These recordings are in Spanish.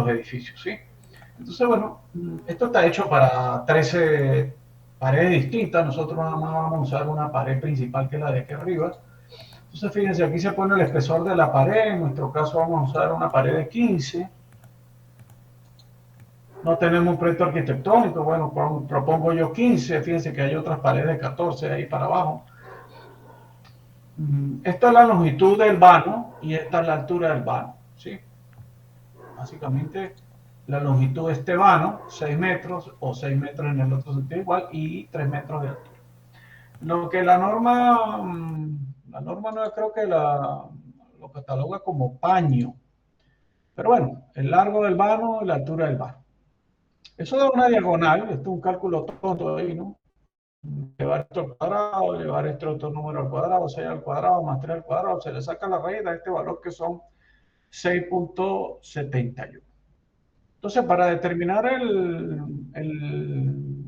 los edificios, ¿sí? Entonces, bueno, esto está hecho para 13 paredes distintas. Nosotros nada más vamos a usar una pared principal, que es la de aquí arriba. Entonces, fíjense, aquí se pone el espesor de la pared. En nuestro caso vamos a usar una pared de 15. No tenemos un proyecto arquitectónico, bueno, propongo yo 15. Fíjense que hay otras paredes de 14 ahí para abajo. Esta es la longitud del vano y esta es la altura del vano, ¿sí? Básicamente, la longitud de este vano, 6 metros, o 6 metros en el otro sentido igual, y 3 metros de altura. Lo que la norma no creo que lo cataloga como paño, pero bueno, el largo del vano y la altura del vano. Eso da una diagonal, esto es un cálculo tonto ahí, ¿no? Llevar esto al cuadrado, llevar este otro número al cuadrado, 6 al cuadrado, más 3 al cuadrado, se le saca la raíz de este valor que son 6.71. Entonces, para determinar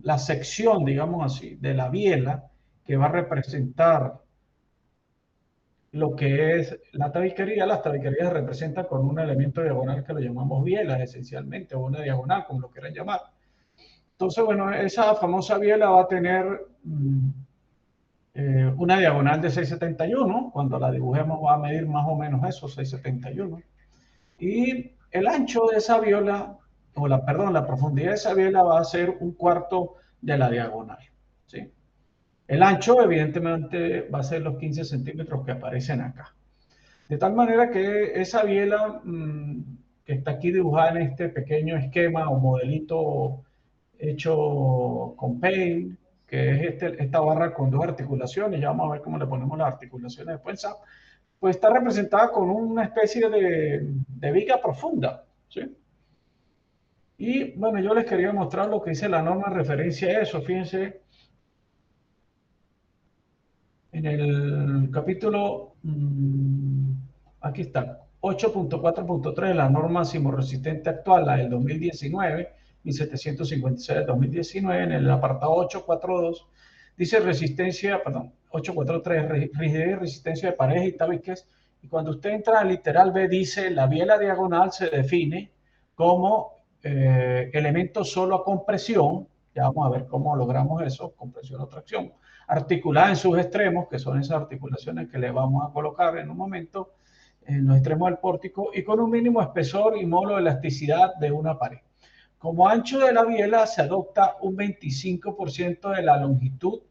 la sección, digamos así, de la biela que va a representar lo que es la tabiquería, las tabiquerías se representan con un elemento diagonal que lo llamamos biela, esencialmente, o una diagonal, como lo quieran llamar. Entonces, bueno, esa famosa biela va a tener una diagonal de 6,71. Cuando la dibujemos va a medir más o menos eso, 6,71. Y el ancho de esa viola, perdón, la profundidad de esa biela va a ser un cuarto de la diagonal, ¿sí? El ancho, evidentemente, va a ser los 15 centímetros que aparecen acá. De tal manera que esa biela que está aquí dibujada en este pequeño esquema o modelito hecho con Paint, que es esta barra con dos articulaciones, ya vamos a ver cómo le ponemos las articulaciones después, pues está representada con una especie de viga profunda, ¿sí? Y bueno, yo les quería mostrar lo que dice la norma en referencia a eso. Fíjense, en el capítulo, aquí está, 8.4.3 de la norma sismorresistente actual, la del 2019, 1756 del 2019, en el apartado 842, dice resistencia, perdón, 843, rigidez y resistencia de paredes y tabiques. Y cuando usted entra al literal B, dice la biela diagonal se define como elemento solo a compresión. Ya vamos a ver cómo logramos eso, compresión o tracción, articulada en sus extremos, que son esas articulaciones que le vamos a colocar en un momento en los extremos del pórtico, y con un mínimo espesor y módulo de elasticidad de una pared. Como ancho de la biela se adopta un 25% de la longitud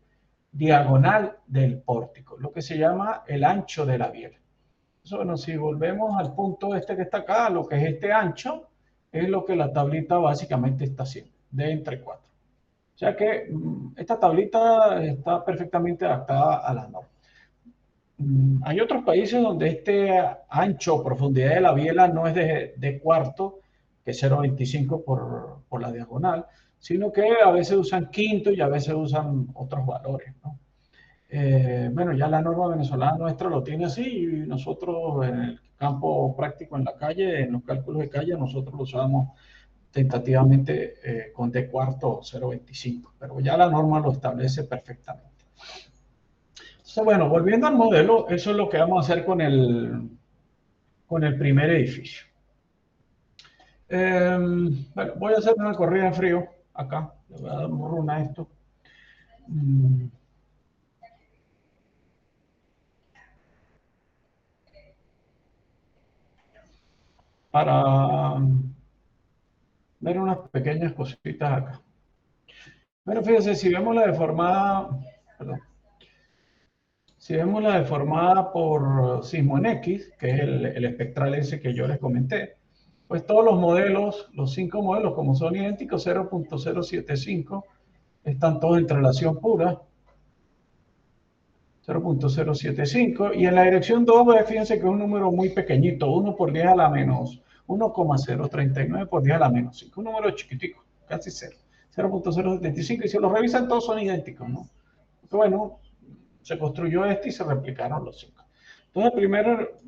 diagonal del pórtico, lo que se llama el ancho de la biela. Eso, bueno, si volvemos al punto este que está acá, lo que es este ancho, es lo que la tablita básicamente está haciendo, de entre 4. O sea que esta tablita está perfectamente adaptada a la norma. Hay otros países donde este ancho o profundidad de la biela no es de cuarto, que es 0,25 por la diagonal, sino que a veces usan quinto y a veces usan otros valores, ¿no? Bueno, ya la norma venezolana nuestra lo tiene así, y nosotros en el campo práctico, en la calle, en los cálculos de calle, nosotros lo usamos tentativamente con D cuarto 0,25, pero ya la norma lo establece perfectamente. Entonces, bueno, volviendo al modelo, eso es lo que vamos a hacer con el primer edificio. Bueno, voy a hacer una corrida de frío acá, le voy a dar un run a esto. Para ver unas pequeñas cositas acá. Bueno, fíjense, si vemos la deformada, perdón, si vemos la deformada por sismo en X, que es el espectral ese que yo les comenté, pues todos los modelos, los 5 modelos, como son idénticos, 0.075, están todos en traslación pura, 0.075, y en la dirección 2, fíjense que es un número muy pequeñito, 1 por 10 a la menos 1,039 por 10 a la menos 5, un número chiquitico, casi 0, 0.075, y si los revisan todos son idénticos, ¿no? Porque bueno, se construyó este y se replicaron los 5. Entonces, primero,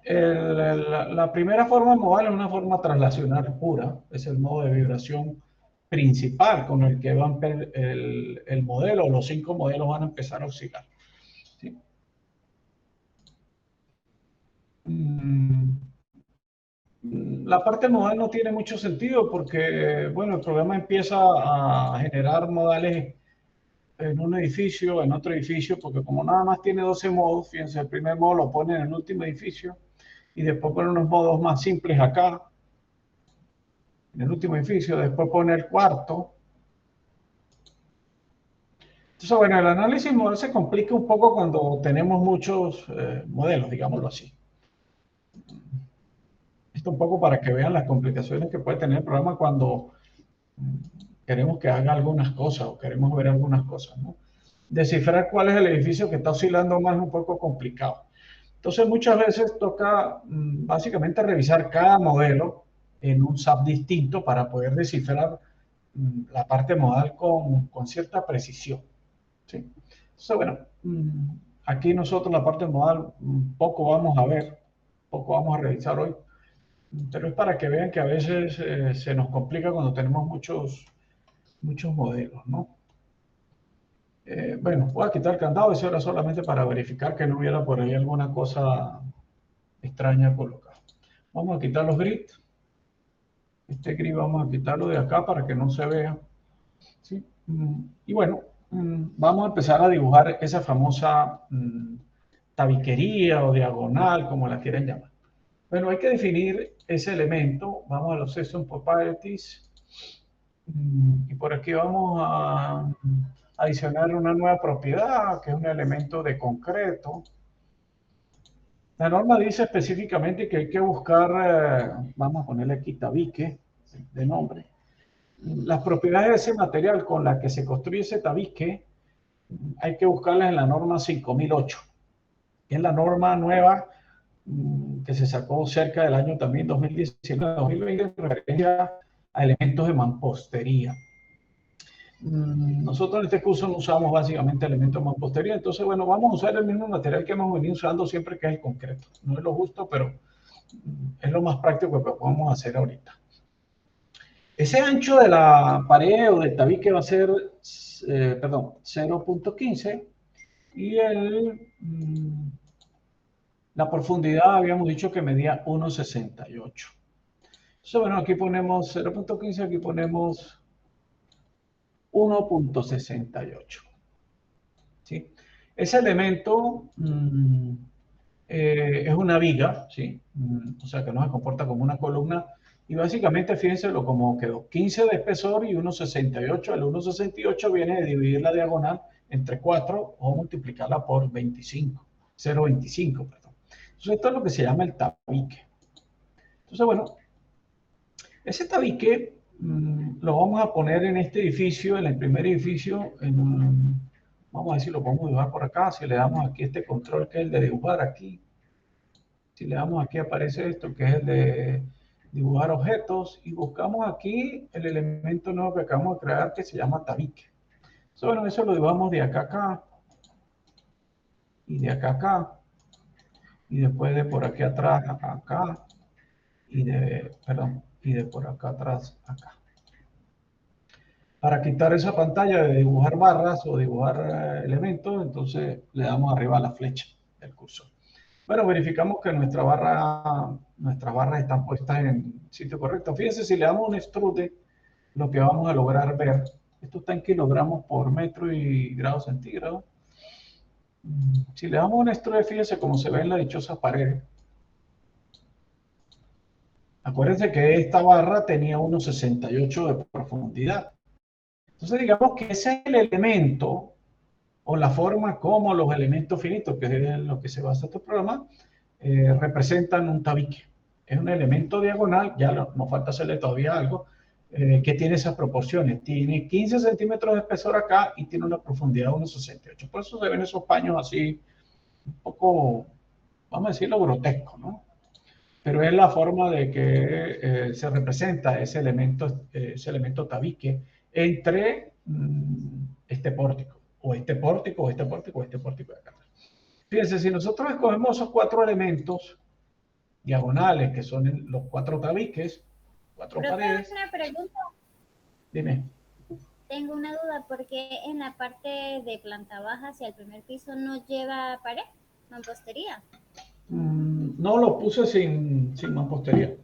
la primera forma modal es una forma traslacional pura, es el modo de vibración principal con el que van el modelo, los 5 modelos van a empezar a oscilar, ¿sí? La parte modal no tiene mucho sentido porque, bueno, el programa empieza a generar modales en un edificio, en otro edificio, porque como nada más tiene 12 modos, fíjense, el primer modo lo pone en el último edificio y después pone unos modos más simples acá, en el último edificio, después pone el cuarto. Entonces, bueno, el análisis modal se complica un poco cuando tenemos muchos modelos, digámoslo así. Esto un poco para que vean las complicaciones que puede tener el programa cuando queremos que haga algunas cosas o queremos ver algunas cosas, ¿no? Descifrar cuál es el edificio que está oscilando más es un poco complicado. Entonces, muchas veces toca básicamente revisar cada modelo en un SAP distinto para poder descifrar la parte modal con cierta precisión, ¿sí? Entonces, bueno, aquí nosotros la parte modal poco vamos a ver, poco vamos a revisar hoy, pero es para que vean que a veces se nos complica cuando tenemos muchos modelos, ¿no? Bueno, voy a quitar el candado, eso era solamente para verificar que no hubiera por ahí alguna cosa extraña colocada. Vamos a quitar los grids. Este grid vamos a quitarlo de acá para que no se vea, ¿sí? Y bueno, vamos a empezar a dibujar esa famosa tabiquería o diagonal, como la quieran llamar. Bueno, hay que definir ese elemento. Vamos a los Section Properties. Y por aquí vamos a adicionar una nueva propiedad, que es un elemento de concreto. La norma dice específicamente que hay que buscar, vamos a ponerle aquí tabique de nombre, las propiedades de ese material con las que se construye ese tabique, hay que buscarlas en la norma 5008, que es la norma nueva que se sacó cerca del año también 2019-2020 en referencia a elementos de mampostería. Nosotros en este curso no usamos básicamente elementos de mampostería, entonces bueno, vamos a usar el mismo material que hemos venido usando siempre, que es el concreto. No es lo justo, pero es lo más práctico que podemos hacer ahorita. Ese ancho de la pared o del tabique va a ser, perdón, 0.15 y la profundidad habíamos dicho que medía 1.68. Entonces, bueno, aquí ponemos 0.15, aquí ponemos 1.68. ¿Sí? Ese elemento es una viga, ¿sí? O sea que no se comporta como una columna. Y básicamente, fíjense lo como quedó. 15 de espesor y 1.68. El 1.68 viene de dividir la diagonal entre 4 o multiplicarla por 25. 0.25, perdón. Entonces, esto es lo que se llama el tabique. Entonces, bueno, ese tabique lo vamos a poner en este edificio, en el primer edificio, vamos a ver si lo podemos dibujar por acá. Si le damos aquí este control que es el de dibujar aquí, si le damos aquí aparece esto que es el de dibujar objetos y buscamos aquí el elemento nuevo que acabamos de crear que se llama tabique. Bueno, eso lo dibujamos de acá a acá y de acá a acá y después de por aquí atrás acá y de por acá atrás acá. Para quitar esa pantalla de dibujar barras o dibujar elementos, entonces le damos arriba a la flecha del cursor. Bueno, verificamos que nuestras barras están puestas en sitio correcto. Fíjense, si le damos un extrude, lo que vamos a lograr ver, esto está en kilogramos por metro y grado centígrado. Si le damos un extrude, fíjense cómo se ve en la dichosa pared. Acuérdense que esta barra tenía 1.68 de profundidad. Entonces, digamos que ese es el elemento o la forma como los elementos finitos, que es en lo que se basa este programa, representan un tabique. Es un elemento diagonal, ya nos falta hacerle todavía algo, que tiene esas proporciones. Tiene 15 centímetros de espesor acá y tiene una profundidad de 1,68. Por eso se ven esos paños así, un poco, vamos a decirlo, grotesco, ¿no? Pero es la forma de que se representa ese elemento tabique entre este pórtico, o este pórtico, o este pórtico, o este pórtico de acá. Fíjense, si nosotros escogemos esos 4 elementos diagonales, que son los 4 tabiques, 4 paredes. Una pregunta. Dime. Tengo una duda, porque en la parte de planta baja hacia el primer piso no lleva pared, mampostería. No lo puse sin mampostería.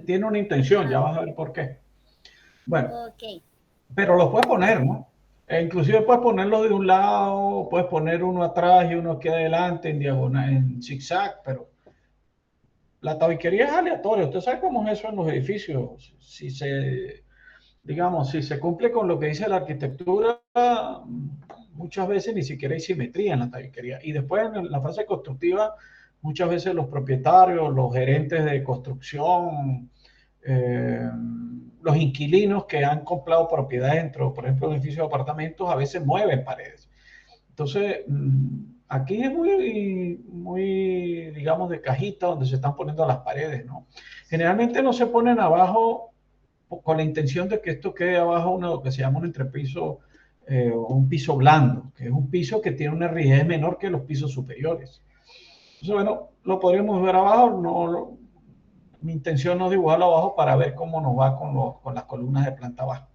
Tiene una intención, ya vas a ver por qué. Bueno, Ok. pero los puedes poner, ¿no? Inclusive puedes ponerlos de un lado, puedes poner uno atrás y uno aquí adelante en diagonal, en zigzag, pero la tabiquería es aleatoria. Usted sabe cómo es eso en los edificios. Si se, digamos, si se cumple con lo que dice la arquitectura, muchas veces ni siquiera hay simetría en la tabiquería. Y después en la fase constructiva, muchas veces los propietarios, los gerentes de construcción, eh, los inquilinos que han comprado propiedades dentro, por ejemplo, de edificios de apartamentos, a veces mueven paredes. Entonces, aquí es muy, digamos, de cajita donde se están poniendo las paredes, ¿no? Generalmente no se ponen abajo con la intención de que esto quede abajo una, lo que se llama un entrepiso o un piso blando, que es un piso que tiene una rigidez menor que los pisos superiores. Entonces, bueno, lo podríamos ver abajo, mi intención no es dibujarlo abajo para ver cómo nos va con las columnas de planta baja,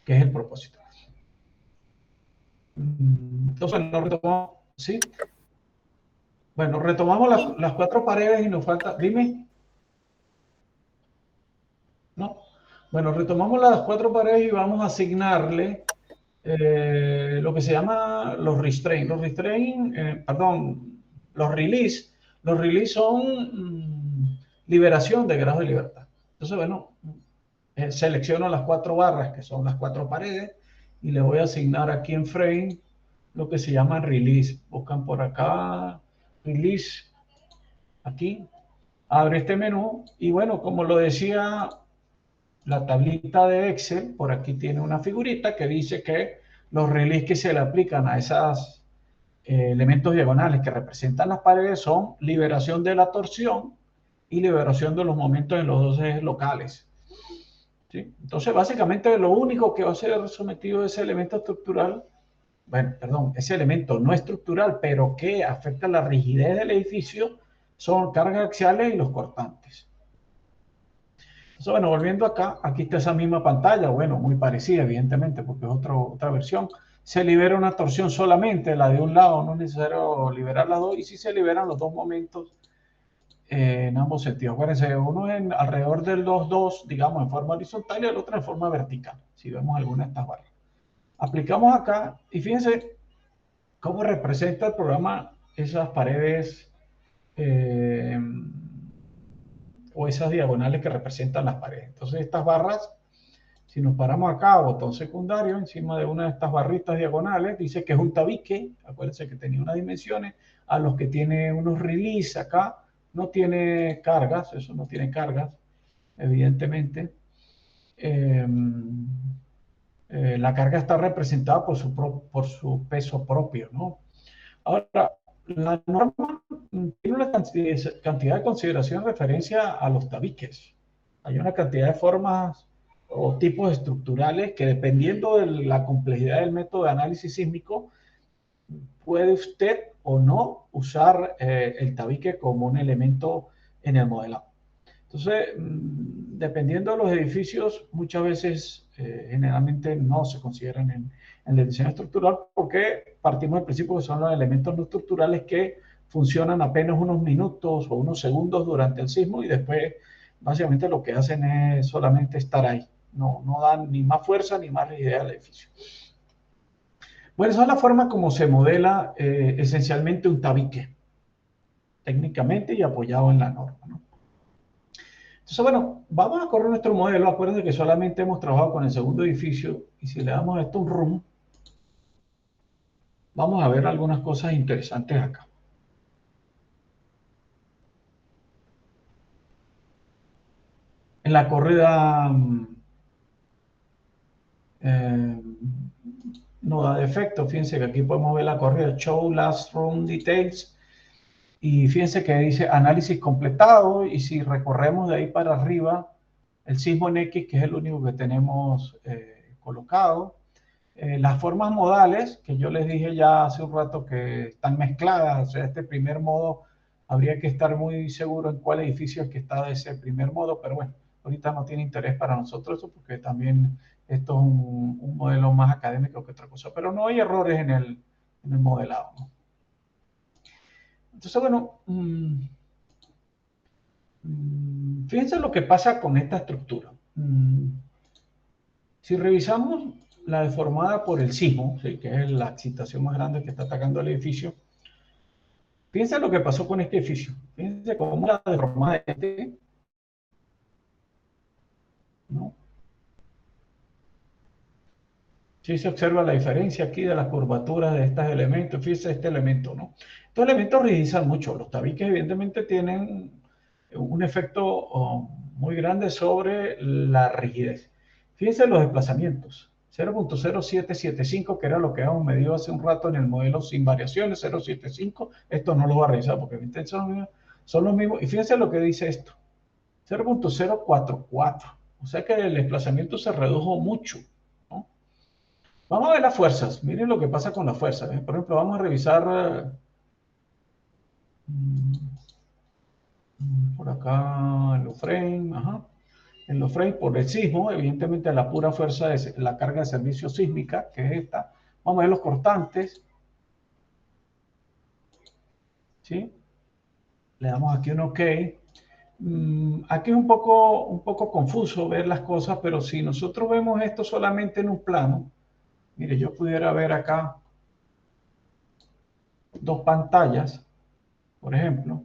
que es el propósito. Entonces, no retomamos, ¿sí? Bueno, retomamos las cuatro paredes y nos falta, dime, ¿no? Bueno, retomamos las cuatro paredes y vamos a asignarle lo que se llama los restraint. Los restraint, perdón, los release. Los release son liberación de grado de libertad. Entonces, bueno, selecciono las cuatro barras, que son las cuatro paredes, y le voy a asignar aquí en frame lo que se llama release. Buscan por acá, release, aquí, abre este menú, y bueno, como lo decía la tablita de Excel, por aquí tiene una figurita que dice que los release que se le aplican a esos elementos diagonales que representan las paredes son liberación de la torsión y liberación de los momentos en los dos ejes locales. ¿Sí? Entonces, básicamente, lo único que va a ser sometido a ese elemento estructural, bueno, perdón, ese elemento no estructural, pero que afecta la rigidez del edificio, son cargas axiales y los cortantes. Entonces, bueno, volviendo acá, aquí está esa misma pantalla, bueno, muy parecida, evidentemente, porque es otra versión. Se libera una torsión solamente, la de un lado, no es necesario liberar las dos, y sí se liberan los dos momentos en ambos sentidos. Acuérdense, uno en alrededor del 2,2, digamos, en forma horizontal y el otro en forma vertical, si vemos alguna de estas barras. Aplicamos acá y fíjense cómo representa el programa esas paredes eh, o esas diagonales que representan las paredes. Entonces, estas barras, si nos paramos acá, botón secundario, encima de una de estas barritas diagonales, dice que es un tabique, acuérdense que tenía unas dimensiones, a los que tiene unos release acá, no tiene cargas, eso no tiene cargas, evidentemente. La carga está representada por su peso propio, ¿no? Ahora, la norma tiene una cantidad de consideración en referencia a los tabiques. Hay una cantidad de formas o tipos estructurales que dependiendo de la complejidad del método de análisis sísmico, puede usted o no usar el tabique como un elemento en el modelado. Entonces, dependiendo de los edificios, muchas veces generalmente no se consideran en el diseño estructural porque partimos del principio que son los elementos no estructurales que funcionan apenas unos minutos o unos segundos durante el sismo y después básicamente lo que hacen es solamente estar ahí. No dan ni más fuerza ni más rigidez al edificio. Bueno, esa es la forma como se modela esencialmente un tabique, técnicamente y apoyado en la norma, ¿no? Entonces, bueno, vamos a correr nuestro modelo. Acuérdense que solamente hemos trabajado con el segundo edificio y si le damos a esto un run, vamos a ver algunas cosas interesantes acá. En la corrida eh, no da defecto. Fíjense que aquí podemos ver la corrida Show Last Run Details y fíjense que dice análisis completado y si recorremos de ahí para arriba el sismo en X, que es el único que tenemos colocado, las formas modales, que yo les dije ya hace un rato que están mezcladas, o sea, este primer modo, habría que estar muy seguro en cuál edificio es que está de ese primer modo, pero bueno, ahorita no tiene interés para nosotros eso, porque también esto es un modelo más académico que otra cosa, pero no hay errores en el modelado, ¿no? Entonces, bueno, Fíjense lo que pasa con esta estructura. Si revisamos la deformada por el sismo, ¿sí?, que es la excitación más grande que está atacando el edificio, fíjense lo que pasó con este edificio. Fíjense cómo la deformada de este, ¿no? Sí se observa la diferencia aquí de las curvaturas de estos elementos. Fíjense este elemento, ¿no? Estos elementos rigidizan mucho. Los tabiques evidentemente tienen un efecto muy grande sobre la rigidez. Fíjense los desplazamientos. 0.0775, que era lo que habíamos medido hace un rato en el modelo sin variaciones, 0.75. Esto no lo voy a revisar porque son los mismos. Y fíjense lo que dice esto. 0.044. O sea que el desplazamiento se redujo mucho, ¿no? Vamos a ver las fuerzas. Miren lo que pasa con las fuerzas. Por ejemplo, vamos a revisar por acá en los frames. Ajá. En los frames por el sismo, evidentemente la pura fuerza es la carga de servicio sísmica, que es esta. Vamos a ver los cortantes. ¿Sí? Le damos aquí un OK. Aquí es un poco confuso ver las cosas, pero si nosotros vemos esto solamente en un plano, mire, yo pudiera ver acá dos pantallas, por ejemplo.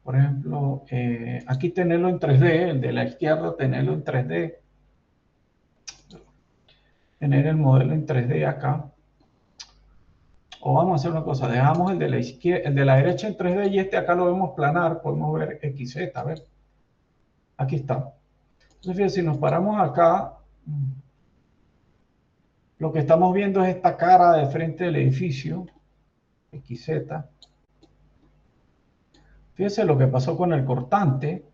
Por ejemplo, aquí tenerlo en 3D, el de la izquierda tenerlo en 3D, tener el modelo en 3D acá. O vamos a hacer una cosa, dejamos el de la izquierda, el de la derecha en 3D y este acá lo vemos planar, podemos ver XZ, a ver. Aquí está. Entonces, fíjense, si nos paramos acá, lo que estamos viendo es esta cara de frente del edificio, XZ. Fíjense lo que pasó con el cortante.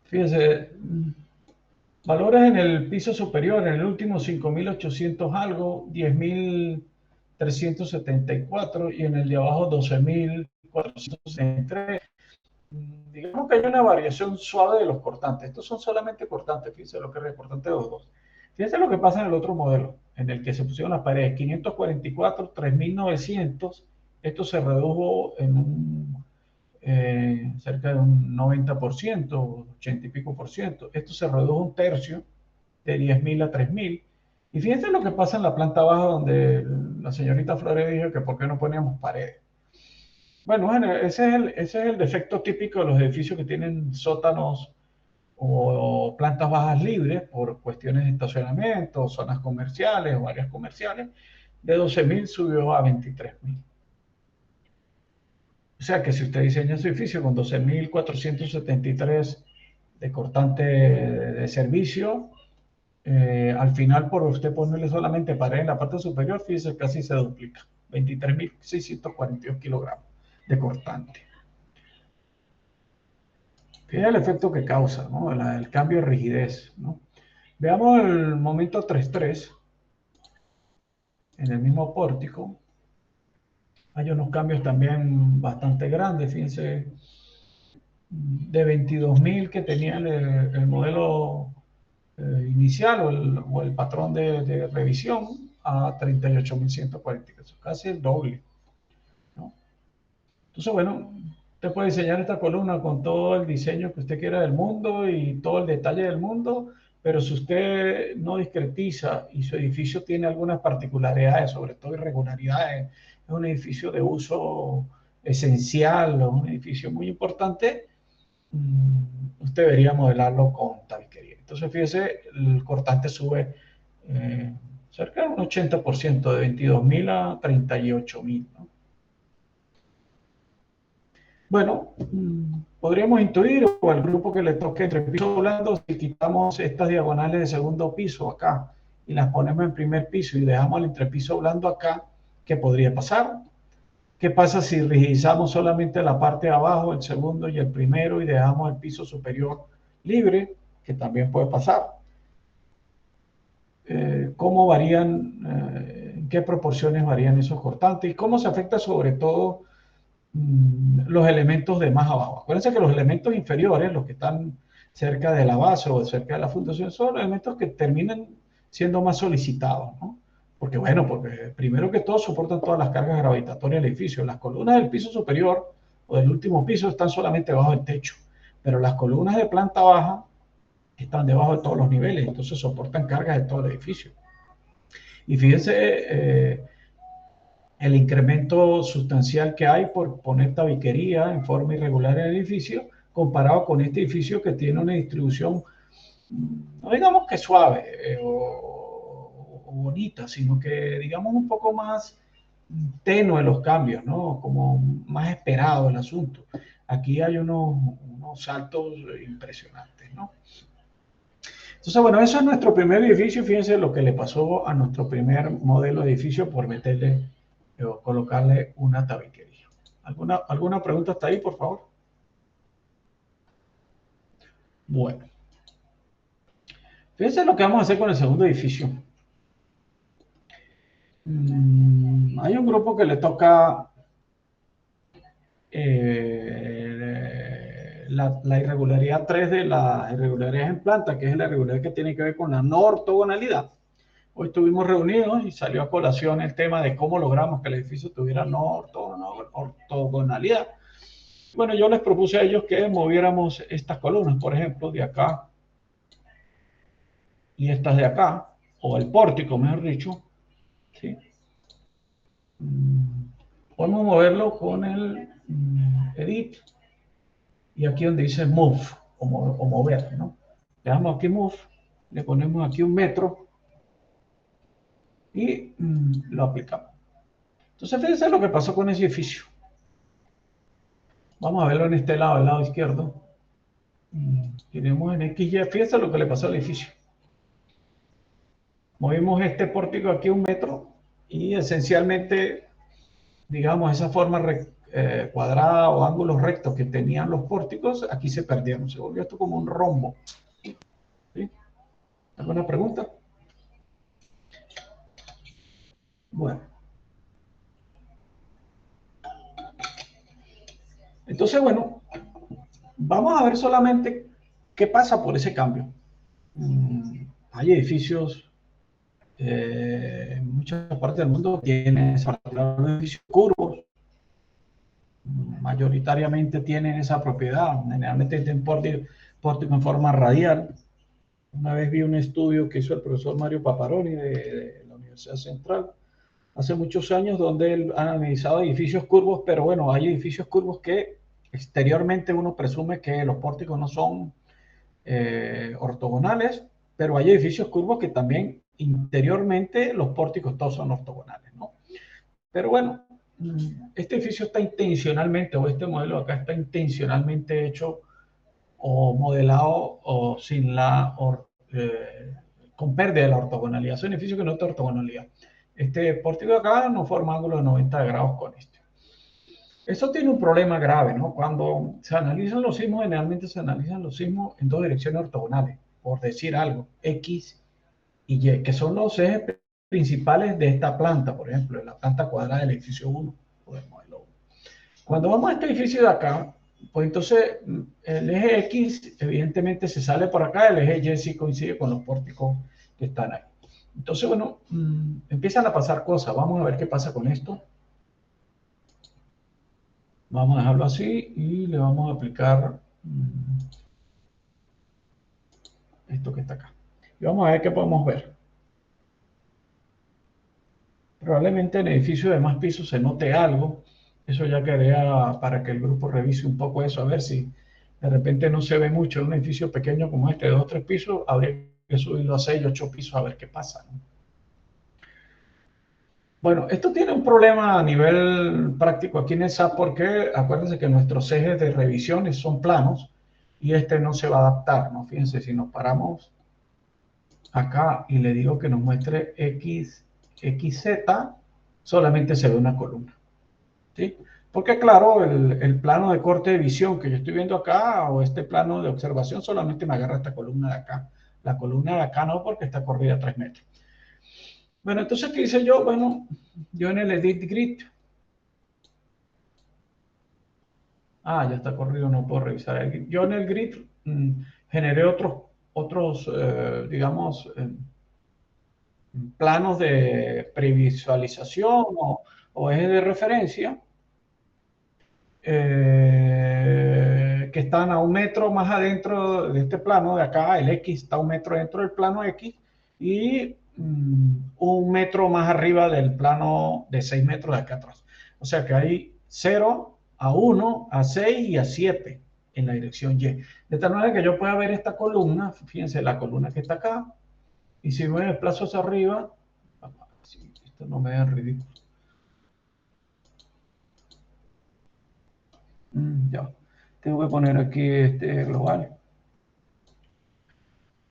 Fíjense, valores en el piso superior, en el último 5.800 algo, 10.374 y en el de abajo 12.463. Digamos que hay una variación suave de los cortantes. Estos son solamente cortantes, fíjense lo que es el cortante de los dos. Fíjense lo que pasa en el otro modelo, en el que se pusieron las paredes 544, 3.900. Esto se redujo en cerca de un 90%, 80 y pico por ciento. Esto se redujo un tercio, de 10.000 a 3.000. Y fíjense lo que pasa en la planta baja, donde la señorita Flores dijo que por qué no poníamos paredes. Bueno, ese es el defecto típico de los edificios que tienen sótanos o plantas bajas libres por cuestiones de estacionamiento, zonas comerciales o áreas comerciales. De 12.000 subió a 23.000. O sea que si usted diseña su edificio con 12.473 de cortante de servicio, al final por usted ponerle solamente pared en la parte superior, fíjese, casi se duplica. 23.642 kilogramos de cortante. Fíjate el efecto que causa, ¿no? El cambio de rigidez, ¿no? Veamos el momento 3.3 en el mismo pórtico. Hay unos cambios también bastante grandes, fíjense, de 22.000 que tenía el modelo inicial o el patrón de revisión a 38.140, casi el doble, ¿no? Entonces, bueno, usted puede diseñar esta columna con todo el diseño que usted quiera del mundo y todo el detalle del mundo, pero si usted no discretiza y su edificio tiene algunas particularidades, sobre todo irregularidades, es un edificio de uso esencial, es un edificio muy importante, usted debería modelarlo con tabiquería. Entonces, fíjese, el cortante sube cerca de un 80%, de 22.000 a 38.000, ¿no? Bueno, podríamos intuir, o al grupo que le toque entrepiso blando, si quitamos estas diagonales de segundo piso acá y las ponemos en primer piso y dejamos el entrepiso blando acá, ¿qué podría pasar? ¿Qué pasa si rigidizamos solamente la parte de abajo, el segundo y el primero, y dejamos el piso superior libre? Que también puede pasar. ¿Cómo varían, en qué proporciones varían esos cortantes? ¿Y cómo se afecta sobre todo los elementos de más abajo? Acuérdense que los elementos inferiores, los que están cerca de la base o cerca de la fundación, son elementos que terminan siendo más solicitados, ¿no? Porque bueno, porque primero que todo soportan todas las cargas gravitatorias del edificio. Las columnas del piso superior o del último piso están solamente debajo del techo, pero las columnas de planta baja están debajo de todos los niveles, entonces soportan cargas de todo el edificio. Y fíjense el incremento sustancial que hay por poner tabiquería en forma irregular en el edificio, comparado con este edificio que tiene una distribución, no digamos que suave o bonita, sino que digamos un poco más tenue los cambios, ¿no? Como más esperado el asunto. Aquí hay unos saltos impresionantes, ¿no? Entonces, bueno, eso es nuestro primer edificio. Fíjense lo que le pasó a nuestro primer modelo de edificio por meterle o colocarle una tabiquería. ¿Alguna pregunta hasta ahí, por favor? Bueno, fíjense lo que vamos a hacer con el segundo edificio. Hay un grupo que le toca la irregularidad 3 de las irregularidades en planta, que es la irregularidad que tiene que ver con la no ortogonalidad. Hoy estuvimos reunidos y salió a colación el tema de cómo logramos que el edificio tuviera no ortogonalidad. Bueno, yo les propuse a ellos que moviéramos estas columnas, por ejemplo, de acá y estas de acá, o el pórtico, mejor dicho, ¿sí? Podemos moverlo con el Edit y aquí donde dice Move o mover, ¿no? Le damos aquí Move, le ponemos aquí 1 metro y lo aplicamos. Entonces, fíjense lo que pasó con ese edificio. Vamos a verlo en este lado, el lado izquierdo. Tenemos en XY, fíjense lo que le pasó al edificio. Movimos este pórtico aquí 1 metro y esencialmente, digamos, esa forma cuadrada o ángulos rectos que tenían los pórticos, aquí se perdieron. Se volvió esto como un rombo. ¿Sí? ¿Alguna pregunta? Bueno. Entonces, bueno, vamos a ver solamente qué pasa por ese cambio. Hay edificios en muchas partes del mundo que tienen edificios curvos, mayoritariamente tienen esa propiedad, generalmente tienen pórtico en forma radial. Una vez vi un estudio que hizo el profesor Mario Paparoni de la Universidad Central hace muchos años, donde él ha analizado edificios curvos, pero bueno, hay edificios curvos que exteriormente uno presume que los pórticos no son ortogonales, pero hay edificios curvos que también interiormente los pórticos todos son ortogonales, ¿no? Pero bueno, este edificio está intencionalmente, o este modelo acá está intencionalmente hecho o modelado o sin con pérdida de la ortogonalidad. Es un edificio que no tiene ortogonalidad. Este pórtico de acá no forma ángulo de 90 grados con este. Eso tiene un problema grave, ¿no? Cuando se analizan los sismos, generalmente se analizan los sismos en dos direcciones ortogonales, por decir algo, X y Y, que son los ejes principales de esta planta, por ejemplo, de la planta cuadrada del edificio 1, o del modelo 1. Cuando vamos a este edificio de acá, pues entonces el eje X evidentemente se sale por acá, el eje Y sí coincide con los pórticos que están ahí. Entonces, bueno, empiezan a pasar cosas. Vamos a ver qué pasa con esto. Vamos a dejarlo así y le vamos a aplicar esto que está acá. Y vamos a ver qué podemos ver. Probablemente en el edificio de más pisos se note algo. Eso ya quedaría para que el grupo revise un poco eso, a ver si de repente no se ve mucho en un edificio pequeño como este de 2 o 3 pisos, habría que subirlo a 6 o 8 pisos a ver qué pasa, ¿no? Bueno, esto tiene un problema a nivel práctico aquí en el SAP porque acuérdense que nuestros ejes de revisiones son planos y este no se va a adaptar, ¿no? Fíjense, si nos paramos acá y le digo que nos muestre XZ, solamente se ve una columna, ¿sí? Porque claro, el plano de corte de visión que yo estoy viendo acá o este plano de observación solamente me agarra esta columna de acá. La columna de acá no, porque está corrida a 3 metros. Bueno, entonces, ¿qué hice yo? Bueno, yo en el Edit Grid, ya está corrido, no puedo revisar el grid. Yo en el grid generé otros digamos, planos de previsualización o ejes de referencia que están a 1 metro más adentro de este plano de acá. El X está a 1 metro dentro del plano X y 1 metro más arriba del plano de 6 metros de acá atrás. O sea que hay 0 a 1, a 6 y a 7 en la dirección Y. De tal manera que yo pueda ver esta columna, fíjense la columna que está acá, y si me desplazo hacia arriba, si esto no me da ridículo. Ya, tengo que poner aquí este global.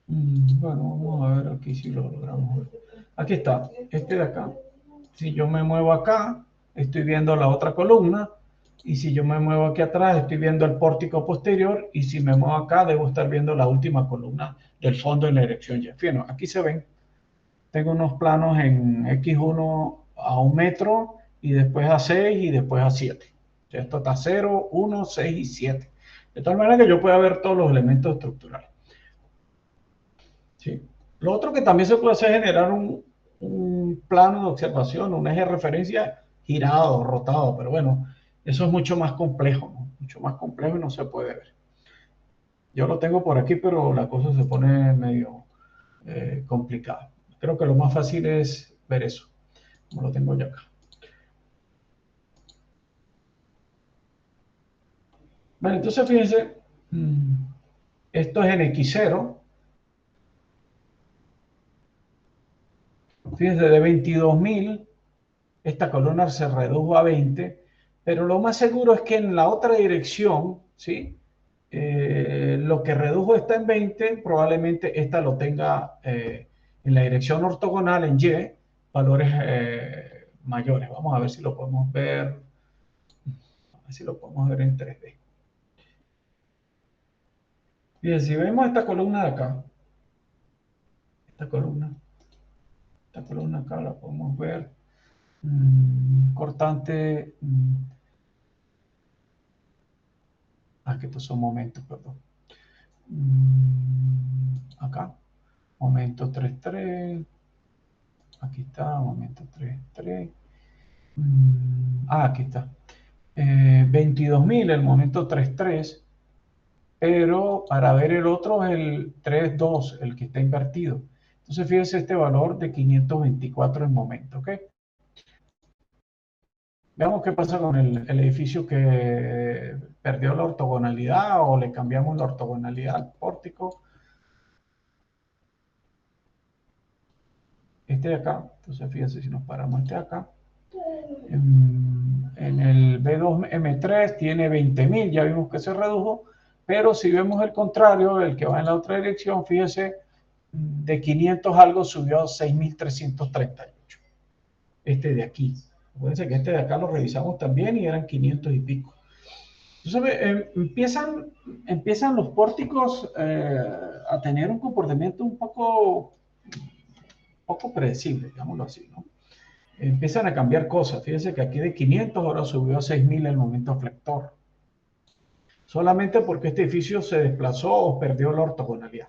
Bueno, vamos a ver aquí si lo logramos ver. Aquí está, este de acá. Si yo me muevo acá, estoy viendo la otra columna. Y si yo me muevo aquí atrás, estoy viendo el pórtico posterior. Y si me muevo acá, debo estar viendo la última columna del fondo en la dirección Y. Fíjense, aquí se ven. Tengo unos planos en X1 a 1 metro, y después a 6 y después a 7. O sea, esto está 0, 1, 6 y 7. De tal manera que yo pueda ver todos los elementos estructurales. ¿Sí? Lo otro que también se puede hacer es generar un plano de observación, un eje de referencia girado, rotado, pero bueno, eso es mucho más complejo, ¿no? Mucho más complejo y no se puede ver. Yo lo tengo por aquí, pero la cosa se pone medio complicada. Creo que lo más fácil es ver eso, como lo tengo yo acá. Bueno, entonces fíjense, esto es en X0. Fíjense, de 22.000, esta columna se redujo a 20, pero lo más seguro es que en la otra dirección, ¿sí? Lo que redujo está en 20, probablemente esta lo tenga en la dirección ortogonal, en Y, valores mayores. Vamos a ver si lo podemos ver, a ver si lo podemos ver en 3D. Bien, si vemos esta columna de acá, esta columna acá la podemos ver, cortante, que estos son momentos, perdón. Acá, momento 3,3, aquí está, momento 3,3, aquí está, 22.000 el momento 3,3, pero para ver el otro es el 3,2, el que está invertido. Entonces fíjense este valor de 524 el momento, ¿ok? Veamos qué pasa con el edificio que perdió la ortogonalidad o le cambiamos la ortogonalidad al pórtico. Este de acá, entonces fíjense si nos paramos este de acá. En el B2M3 tiene 20.000, ya vimos que se redujo, pero si vemos el contrario, el que va en la otra dirección, fíjense, de 500 algo subió a 6.338. Este de aquí. Acuérdense que este de acá lo revisamos también y eran 500 y pico. Entonces empiezan los pórticos a tener un comportamiento un poco predecible, digámoslo así, ¿no? Empiezan a cambiar cosas. Fíjense que aquí de 500 ahora subió a 6.000 el momento flector. Solamente porque este edificio se desplazó o perdió la ortogonalidad.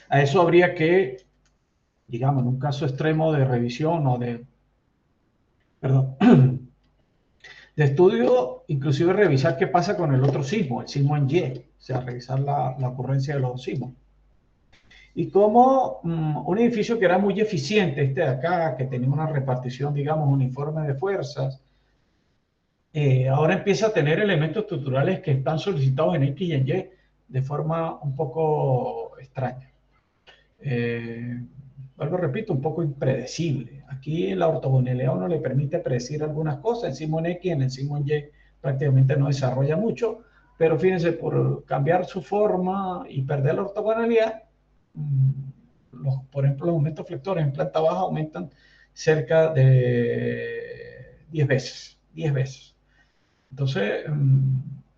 A eso habría que, digamos, en un caso extremo de revisión o de, perdón, de estudio, inclusive revisar qué pasa con el otro sismo, el sismo en Y, o sea, revisar la ocurrencia de los sismos. Y como un edificio que era muy eficiente, este de acá, que tenía una repartición, digamos, uniforme de fuerzas, ahora empieza a tener elementos estructurales que están solicitados en X y en Y de forma un poco extraña. Vuelvo, repito, un poco impredecible. Aquí la ortogonalidad no le permite predecir algunas cosas. El sismo en X, en el sismo en Y prácticamente no desarrolla mucho, pero fíjense, por cambiar su forma y perder la ortogonalidad, por ejemplo, los momentos flectores en planta baja aumentan cerca de 10 veces. 10 veces. Entonces,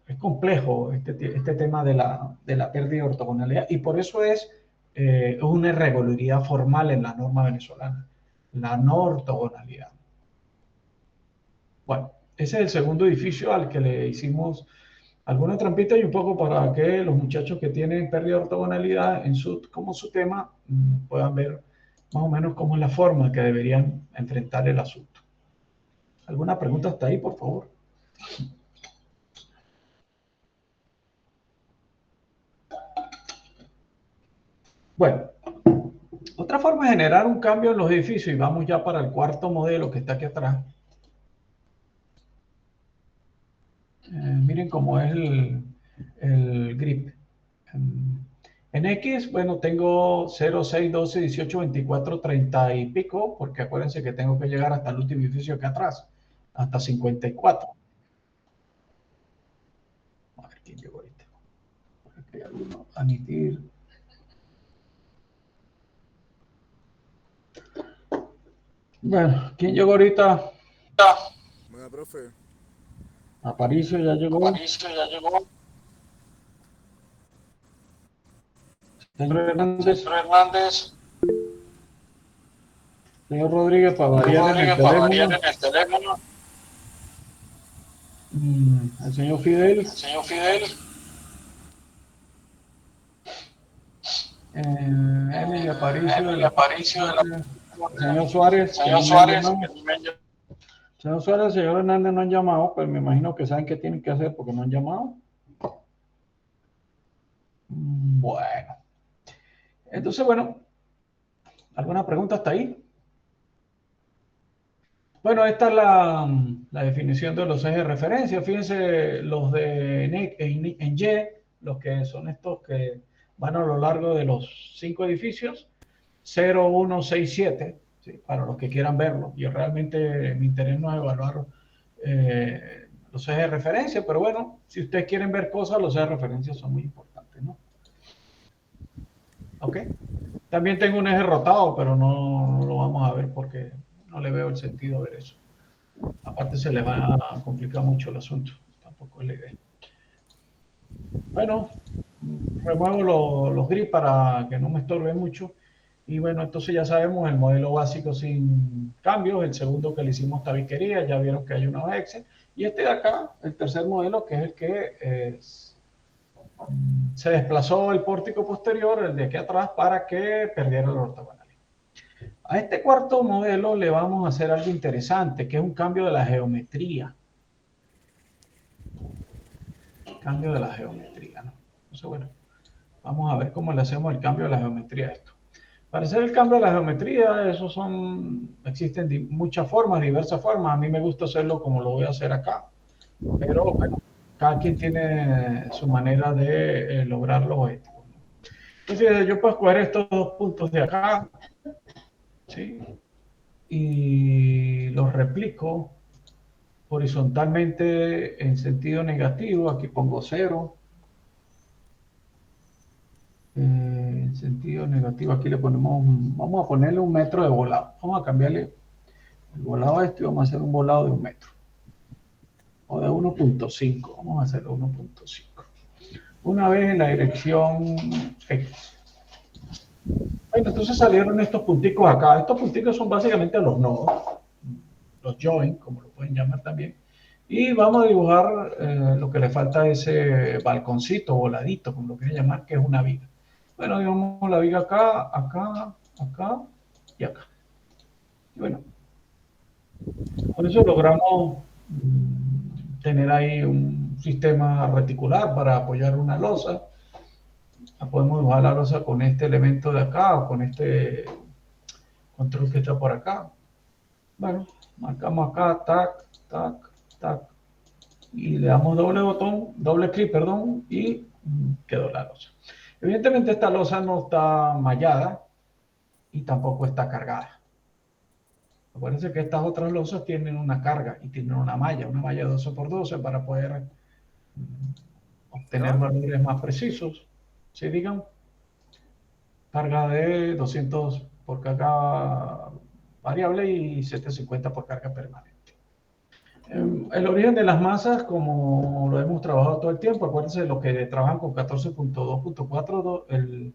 es complejo este tema de la pérdida de ortogonalidad, y por eso es una irregularidad formal en la norma venezolana, la no ortogonalidad. Bueno, ese es el segundo edificio al que le hicimos alguna trampita y un poco para que los muchachos que tienen pérdida de ortogonalidad como su tema puedan ver más o menos cómo es la forma que deberían enfrentar el asunto. ¿Alguna pregunta hasta ahí, por favor? Bueno, otra forma de generar un cambio en los edificios, y vamos ya para el cuarto modelo que está aquí atrás. Miren cómo es el grip. En X, bueno, tengo 0, 6, 12, 18, 24, 30 y pico, porque acuérdense que tengo que llegar hasta el último edificio acá atrás, hasta 54. A ver quién llegó ahorita. Aquí hay alguno, admitir. Bueno, ¿quién llegó ahorita? Buena, profe. Aparicio ya llegó. Aparicio ya llegó. Señor Hernández. Señor Hernández. Señor Rodríguez, para variar en el teléfono. El señor Fidel. Señor Fidel. Emily Aparicio. Aparicio. Señor Suárez. Señor Suárez. Señor Suárez, señor Hernández no han llamado, pero me imagino que saben qué tienen que hacer porque no han llamado. Bueno. Entonces, bueno, ¿alguna pregunta hasta ahí? Bueno, esta es la definición de los ejes de referencia. Fíjense los de en Y, los que son estos que van a lo largo de los 5 edificios, 0, 1, 6, 7, ¿sí? Para los que quieran verlo. Yo realmente mi interés no es evaluar los ejes de referencia, pero bueno, si ustedes quieren ver cosas, los ejes de referencia son muy importantes, ¿no? ¿Ok? También tengo un eje rotado, pero no lo vamos a ver porque no le veo el sentido a ver eso. Aparte se le va a complicar mucho el asunto. Tampoco es la idea. Bueno, remuevo los grids para que no me estorbe mucho. Y bueno, entonces ya sabemos el modelo básico sin cambios. El segundo que le hicimos tabiquería, ya vieron que hay una Excel. Y este de acá, el tercer modelo, que es el que se desplazó el pórtico posterior, el de aquí atrás, para que perdiera el ortogonal. A este cuarto modelo le vamos a hacer algo interesante, que es un cambio de la geometría. Cambio de la geometría, ¿no? Entonces, bueno, vamos a ver cómo le hacemos el cambio de la geometría a esto. Para hacer el cambio de la geometría, existen muchas formas, diversas formas. A mí me gusta hacerlo como lo voy a hacer acá. Pero, bueno, cada quien tiene su manera de lograr los objetivos. Entonces, yo puedo escoger estos dos puntos de acá, ¿sí? Y los replico horizontalmente en sentido negativo. Aquí pongo 0. En sentido negativo, aquí le ponemos, vamos a ponerle 1 metro de volado. Vamos a cambiarle el volado a este y vamos a hacer un volado de 1 metro. O de 1.5. Vamos a hacerlo 1.5. Una vez en la dirección X. Bueno, entonces salieron estos punticos acá. Estos punticos son básicamente los nodos, los join, como lo pueden llamar también. Y vamos a dibujar lo que le falta a ese balconcito, voladito, como lo quieren llamar, que es una viga. Bueno, dibujamos la viga acá, acá, acá y acá. Y bueno, con eso logramos tener ahí un sistema reticular para apoyar una losa. Podemos dibujar la losa con este elemento de acá o con este control que está por acá. Bueno, marcamos acá, tac, tac, tac. Y le damos doble clic, perdón, y quedó la losa. Evidentemente esta losa no está mallada y tampoco está cargada. Acuérdense que estas otras losas tienen una carga y tienen una malla 12 por 12 para poder obtener valores más precisos. ¿Sí? Digan, carga de 200 por carga variable y 750 por carga permanente. El origen de las masas, como lo hemos trabajado todo el tiempo, acuérdense de los que trabajan con 14.2.4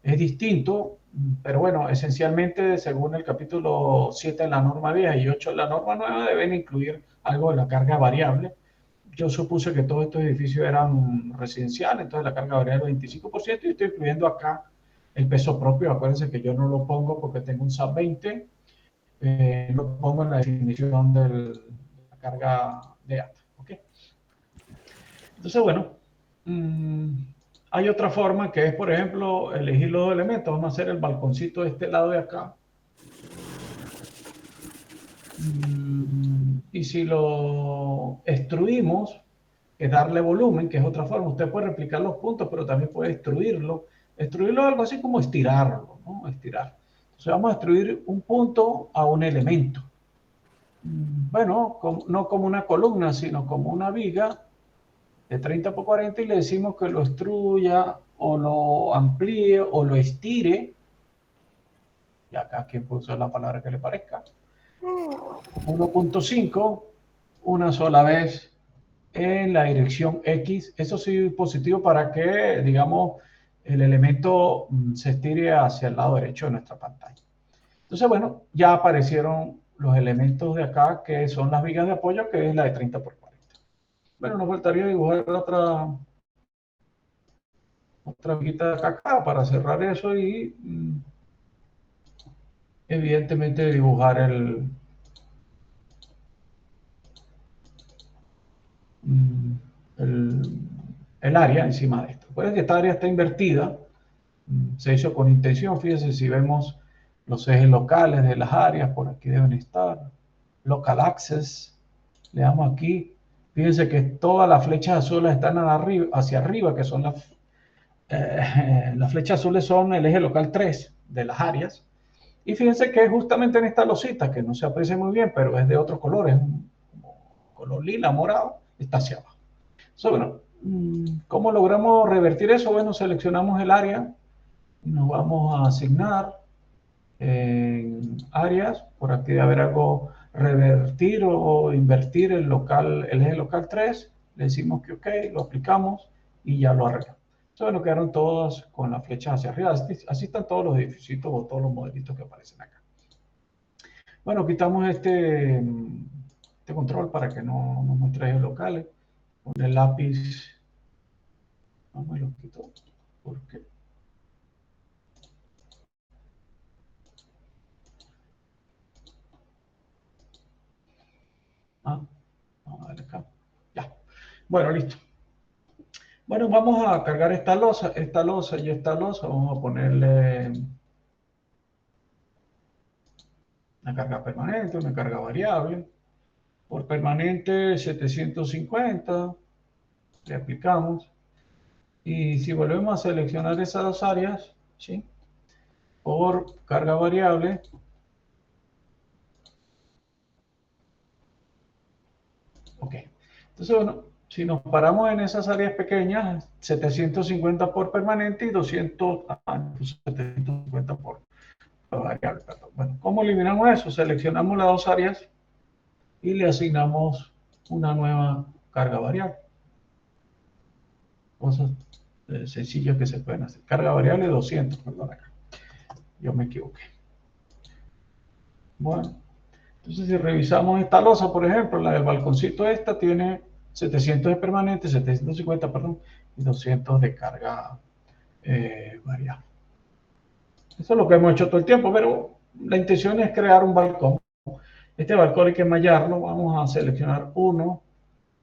es distinto, pero bueno, esencialmente según el capítulo 7 en la norma vieja y 8 en la norma nueva deben incluir algo de la carga variable. Yo supuse que todos estos edificios eran residenciales, entonces la carga variable es 25% y estoy incluyendo acá el peso propio. Acuérdense que yo no lo pongo porque tengo un SAT 20, lo pongo en la definición de la carga de ATA. ¿Okay? Entonces, bueno, hay otra forma que es, por ejemplo, elegir los dos elementos. Vamos a hacer el balconcito de este lado de acá. Y si lo extruimos, es darle volumen, que es otra forma. Usted puede replicar los puntos, pero también puede extruirlo. Extruirlo es algo así como estirarlo, ¿no? Estirar. Entonces vamos a extruir un punto a un elemento. Bueno, no como una columna, sino como una viga de 30 por 40 y le decimos que lo extruya o lo amplíe o lo estire. Y acá quien puso la palabra que le parezca. 1.5 una sola vez en la dirección X. Eso sí positivo para que, digamos, el elemento se estire hacia el lado derecho de nuestra pantalla. Entonces, bueno, ya aparecieron los elementos de acá, que son las vigas de apoyo, que es la de 30 por 40. Bueno, nos faltaría dibujar otra viguita de acá para cerrar eso y evidentemente dibujar el área encima de esto. Recuerden que esta área está invertida, se hizo con intención. Fíjense, si vemos los ejes locales de las áreas, por aquí deben estar. Local Access, le damos aquí. Fíjense que todas las flechas azules están hacia arriba, que son las flechas azules son el eje local 3 de las áreas. Y fíjense que justamente en esta losita, que no se aprecia muy bien, pero es de otro color, es un color lila, morado, está hacia abajo. Entonces, bueno, ¿cómo logramos revertir eso? Bueno, seleccionamos el área y nos vamos a asignar en áreas. Por aquí debe haber algo, revertir o invertir el eje local 3. Le decimos que ok, lo aplicamos y ya lo arreglamos. Entonces, bueno, quedaron todas con las flechas hacia arriba. Así están todos los edificios o todos los modelitos que aparecen acá. Bueno, quitamos este control para que no nos muestre ejes locales. Con el lápiz, no me lo quito, porque vamos a ver acá, ya, bueno, listo. Bueno, vamos a cargar esta losa y esta losa, vamos a ponerle una carga permanente, una carga variable. Por permanente 750, le aplicamos. Y si volvemos a seleccionar esas dos áreas, ¿sí? Por carga variable, ok. Entonces, bueno, si nos paramos en esas áreas pequeñas, 750 por permanente y 750 por variable. Bueno, ¿cómo eliminamos eso? Seleccionamos las dos áreas y le asignamos una nueva carga variable. Cosas sencillas que se pueden hacer. Carga variable 200, perdón acá. Yo me equivoqué. Bueno, entonces si revisamos esta losa, por ejemplo, la del balconcito esta tiene 700 de permanente, 750, perdón, y 200 de carga variable. Eso es lo que hemos hecho todo el tiempo, pero la intención es crear un balcón. Este balcón hay que mallarlo. Vamos a seleccionar 1,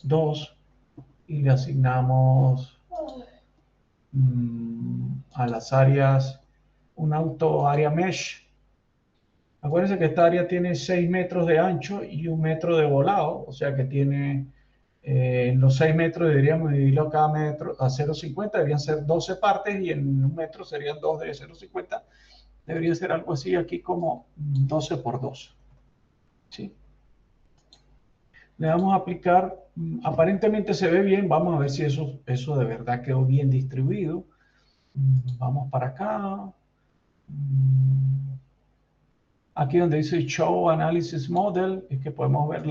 2 y le asignamos a las áreas un auto área mesh. Acuérdense que esta área tiene 6 metros de ancho y 1 metro de volado, o sea que tiene en los 6 metros deberíamos dividirlo cada metro a 0,50, deberían ser 12 partes y en 1 metro serían 2 de 0,50. Debería ser algo así aquí como 12 por 12. ¿Sí? Le vamos a aplicar, aparentemente se ve bien, vamos a ver si eso de verdad quedó bien distribuido. Vamos para acá. Aquí donde dice Show Analysis Model, es que podemos ver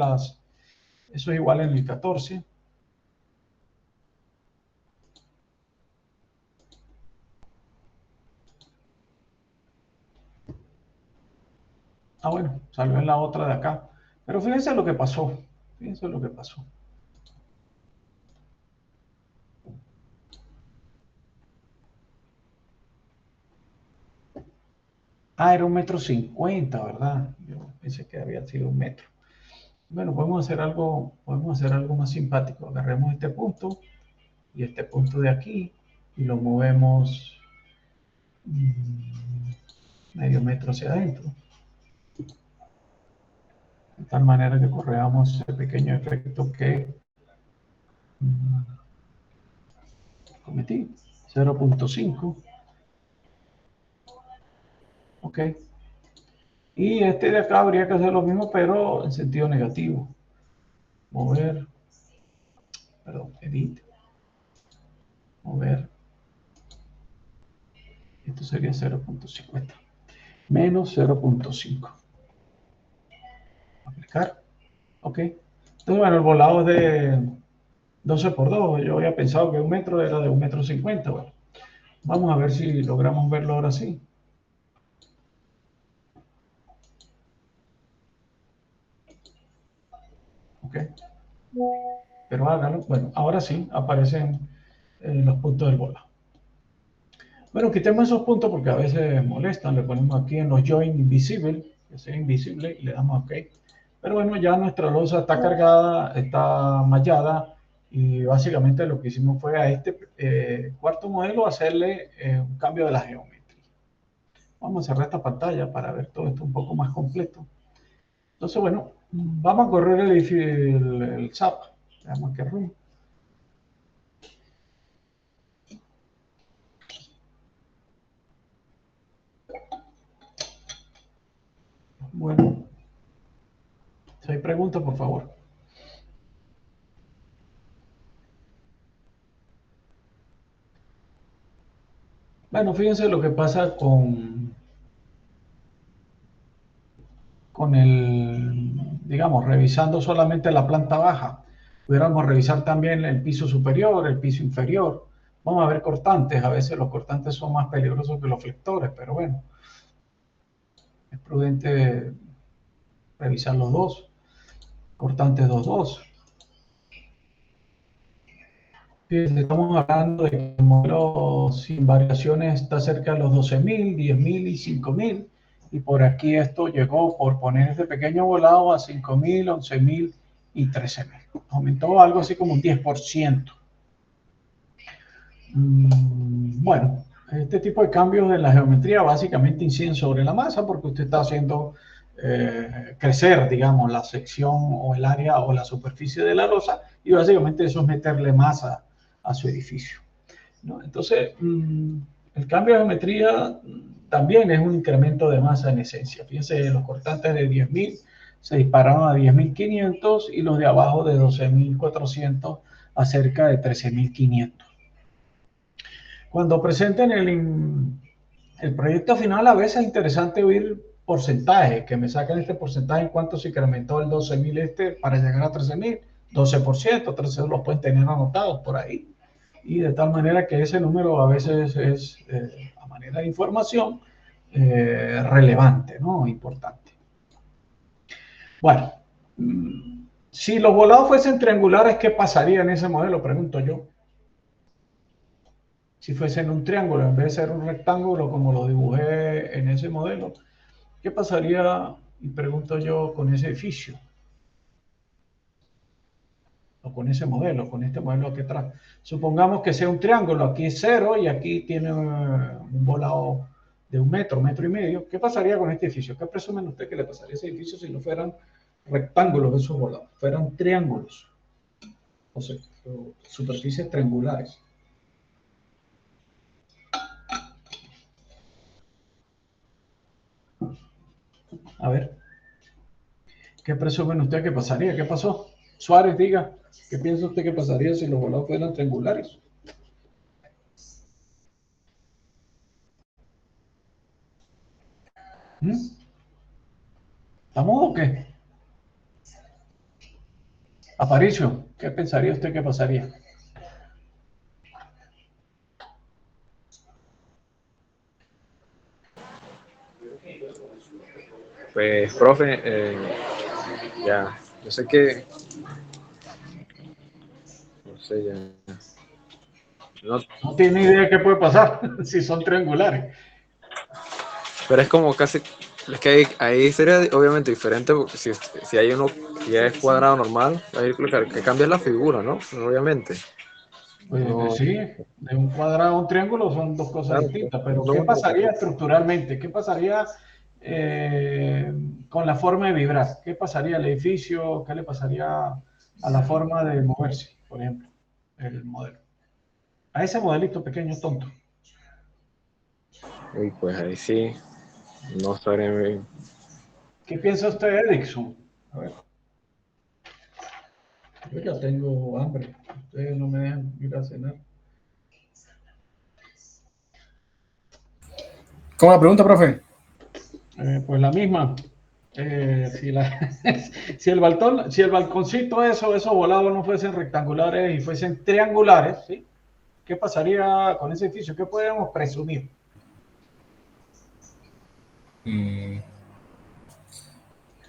eso es igual en el 14. Bueno, salió en la otra de acá. Pero fíjense lo que pasó. Fíjense lo que pasó. Ah, era 1,50 m, ¿verdad? Yo pensé que había sido 1 metro. Bueno, podemos hacer algo más simpático. Agarremos este punto y este punto de aquí y lo movemos medio metro hacia adentro. De tal manera que corregamos ese pequeño efecto que cometí. 0,5. Ok. Y este de acá habría que hacer lo mismo, pero en sentido negativo. Mover, perdón, edit, mover. Esto sería 0,50. Menos 0,5. Aplicar. Ok. Entonces, bueno, el volado es de 12 por 2. Yo había pensado que 1 metro era de 1,50 m. Bueno, vamos a ver si logramos verlo ahora sí. Ok. Pero hágalo. Bueno, ahora sí aparecen los puntos del volado. Bueno, quitemos esos puntos porque a veces molestan. Le ponemos aquí en los join invisible, que sea invisible, y le damos OK. Pero bueno, ya nuestra losa está cargada, está mallada, y básicamente lo que hicimos fue a este cuarto modelo hacerle un cambio de la geometría. Vamos a cerrar esta pantalla para ver todo esto un poco más completo. Entonces, bueno, vamos a correr el SAP. Veamos qué run. Bueno, si hay preguntas, por favor. Bueno, fíjense lo que pasa con digamos, revisando solamente la planta baja. Pudiéramos revisar también el piso superior, el piso inferior. Vamos a ver cortantes. A veces los cortantes son más peligrosos que los flectores, pero bueno, es prudente revisar los dos. Cortantes 2.2. Fíjense, estamos hablando de que el modelo sin variaciones está cerca de los 12.000, 10.000 y 5.000. Y por aquí esto llegó, por poner este pequeño volado, a 5.000, 11.000 y 13.000. Aumentó algo así como un 10%. Bueno, este tipo de cambios en la geometría básicamente inciden sobre la masa porque usted está haciendo crecer, digamos, la sección o el área o la superficie de la losa, y básicamente eso es meterle masa a su edificio, ¿no? Entonces, el cambio de geometría también es un incremento de masa en esencia. Fíjense, los cortantes de 10.000 se dispararon a 10.500 y los de abajo de 12.400 a cerca de 13.500. Cuando presenten el proyecto final, a veces es interesante oír porcentajes, que me saquen este porcentaje en cuánto se incrementó el 12.000 para llegar a 13.000, 12%, 13% los pueden tener anotados por ahí. Y de tal manera que ese número a veces es, a manera de información, relevante, ¿no? Importante. Bueno, si los volados fuesen triangulares, ¿qué pasaría en ese modelo? Pregunto yo. Si fuesen un triángulo en vez de ser un rectángulo como lo dibujé en ese modelo, ¿qué pasaría, y pregunto yo, con ese edificio? O con ese modelo, con este modelo aquí atrás. Supongamos que sea un triángulo, aquí es 0 y aquí tiene un volado de 1 metro, 1,5 m. ¿Qué pasaría con este edificio? ¿Qué presumen usted que le pasaría a ese edificio si no fueran rectángulos esos volados? Fueran triángulos, o sea, superficies triangulares. A ver, ¿qué presumen usted que pasaría? ¿Qué pasó? Suárez, diga, ¿qué piensa usted que pasaría si los volados fueran triangulares? ¿Estamos o qué? Aparicio, ¿qué pensaría usted que pasaría? Pues, profe, ya, yo sé que, no sé, ya, No tiene idea de qué puede pasar si son triangulares. Pero es como casi, es que ahí sería obviamente diferente, porque si hay uno que es cuadrado normal, ahí lo que cambia es la figura, ¿no? Obviamente. Pues No, sí, de un cuadrado a un triángulo son dos cosas claro, distintas, pero ¿qué no, pasaría estructuralmente? ¿Qué pasaría con la forma de vibrar? ¿Qué pasaría al edificio? ¿Qué le pasaría a la forma de moverse, por ejemplo, el modelo? A ese modelito pequeño tonto. y pues ahí sí, no estaría bien. ¿Qué piensa usted, Erickson? A ver, yo ya tengo hambre. Ustedes no me dejan ir a cenar. ¿Cómo la pregunta, profe? Pues la misma. Si, si el balconcito, esos volados no fuesen rectangulares y fuesen triangulares, ¿sí? ¿Qué pasaría con ese edificio? ¿Qué podríamos presumir?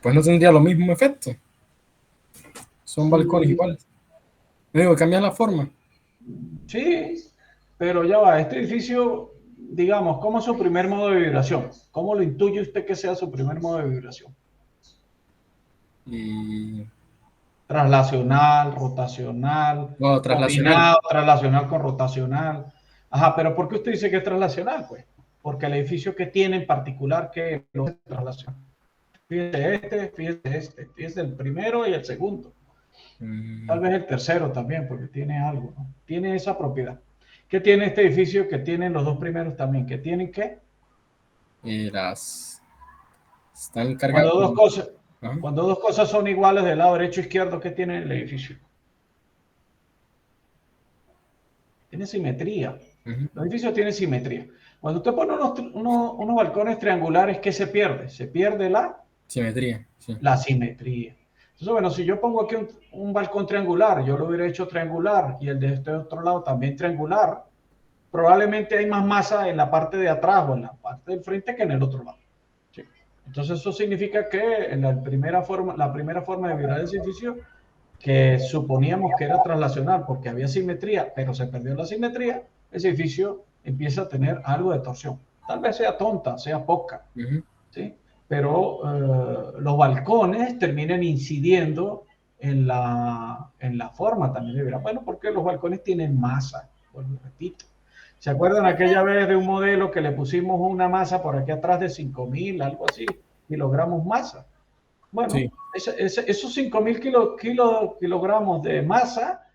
Pues no tendría lo mismo efecto. Son balcones iguales. Digo, cambian la forma. Sí, pero ya va. Este edificio, digamos, ¿cómo es su primer modo de vibración? ¿Cómo lo intuye usted que sea su primer modo de vibración? Y Traslacional, rotacional, no, traslacional. combinado, traslacional con rotacional. Ajá, pero ¿por qué usted dice que es traslacional? Pues porque el edificio que tiene en particular que lo es traslacional. Fíjese el primero y el segundo. Tal vez el tercero también, porque tiene algo, ¿no? Tiene esa propiedad. ¿Qué tiene este edificio que tienen los dos primeros también? ¿Que tienen qué? Las están cargadas. Cuando dos cosas son iguales del lado derecho e izquierdo, ¿qué tiene el edificio? Tiene simetría. Los edificios tienen simetría. Cuando usted pone unos balcones triangulares, ¿qué se pierde? Se pierde la simetría. Sí. La simetría. Entonces, bueno, si yo pongo aquí un balcón triangular, yo lo hubiera hecho triangular y el de este otro lado también triangular, probablemente hay más masa en la parte de atrás o en la parte del frente que en el otro lado. ¿Sí? Entonces, eso significa que en la primera forma de vibrar ese edificio, que suponíamos que era traslacional porque había simetría, pero se perdió la simetría, ese edificio empieza a tener algo de torsión. Tal vez sea tonta, sea poca, ¿sí? Pero los balcones terminan incidiendo en la forma también de vibrar. Bueno, porque los balcones tienen masa, bueno, repito. ¿Se acuerdan aquella vez de un modelo que le pusimos una masa por aquí atrás de 5.000, algo así, kilogramos masa? Bueno, sí. Esos 5.000 kilogramos de masa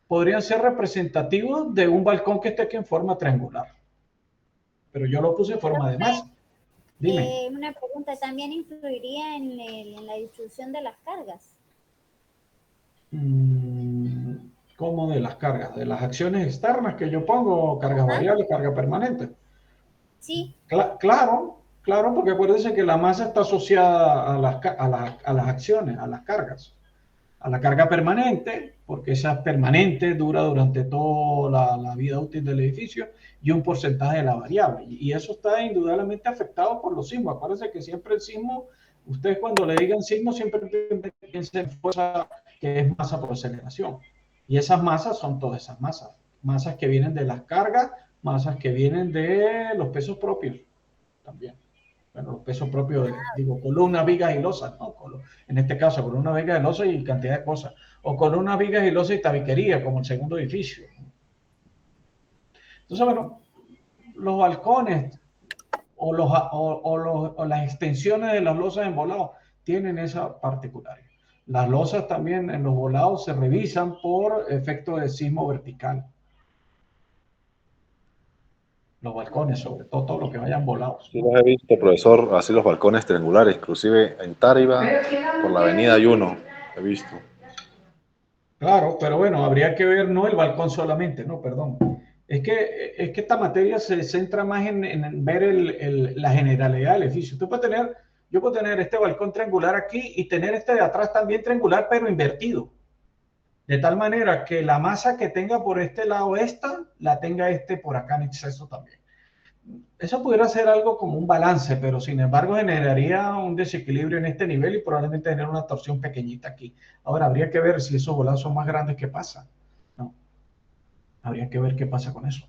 podrían ser representativos de un balcón que esté aquí en forma triangular. Pero yo lo puse en forma de masa. Dime. Una pregunta, ¿también influiría en la distribución de las cargas? ¿Cómo de las cargas? ¿De las acciones externas que yo pongo, cargas variables, carga permanente? Sí. Claro, porque acuérdense que la masa está asociada a las acciones, a las cargas. A la carga permanente, porque esa permanente dura durante toda la vida útil del edificio, y un porcentaje de la variable. Y eso está indudablemente afectado por los sismos. Acuérdense que siempre el sismo, ustedes cuando le digan sismo, siempre piensen en fuerza, que es masa por aceleración. Y esas masas son todas esas masas. Masas que vienen de las cargas, masas que vienen de los pesos propios también. Bueno, los pesos propios, digo, columnas, vigas y losas, ¿no? En este caso, columnas, vigas y losas y cantidad de cosas. O columnas, vigas y losas y tabiquería, como el segundo edificio. Entonces, bueno, los balcones o las extensiones de las losas en volados tienen esa particularidad. Las losas también en los volados se revisan por efecto de sismo vertical. Los balcones, sobre todo lo que vayan volados. Sí, los he visto, profesor, así los balcones triangulares, inclusive en Táriba, por la avenida Ayuno, he visto. Claro, pero bueno, habría que ver no el balcón solamente, no, perdón. Es que esta materia se centra más en ver la generalidad del edificio. Yo puedo tener este balcón triangular aquí y tener este de atrás también triangular, pero invertido. De tal manera que la masa que tenga por este lado la tenga por acá en exceso también. Eso pudiera ser algo como un balance, pero sin embargo generaría un desequilibrio en este nivel y probablemente tener una torsión pequeñita aquí. Ahora, habría que ver si esos volados son más grandes, ¿qué pasa? ¿No? Habría que ver qué pasa con eso.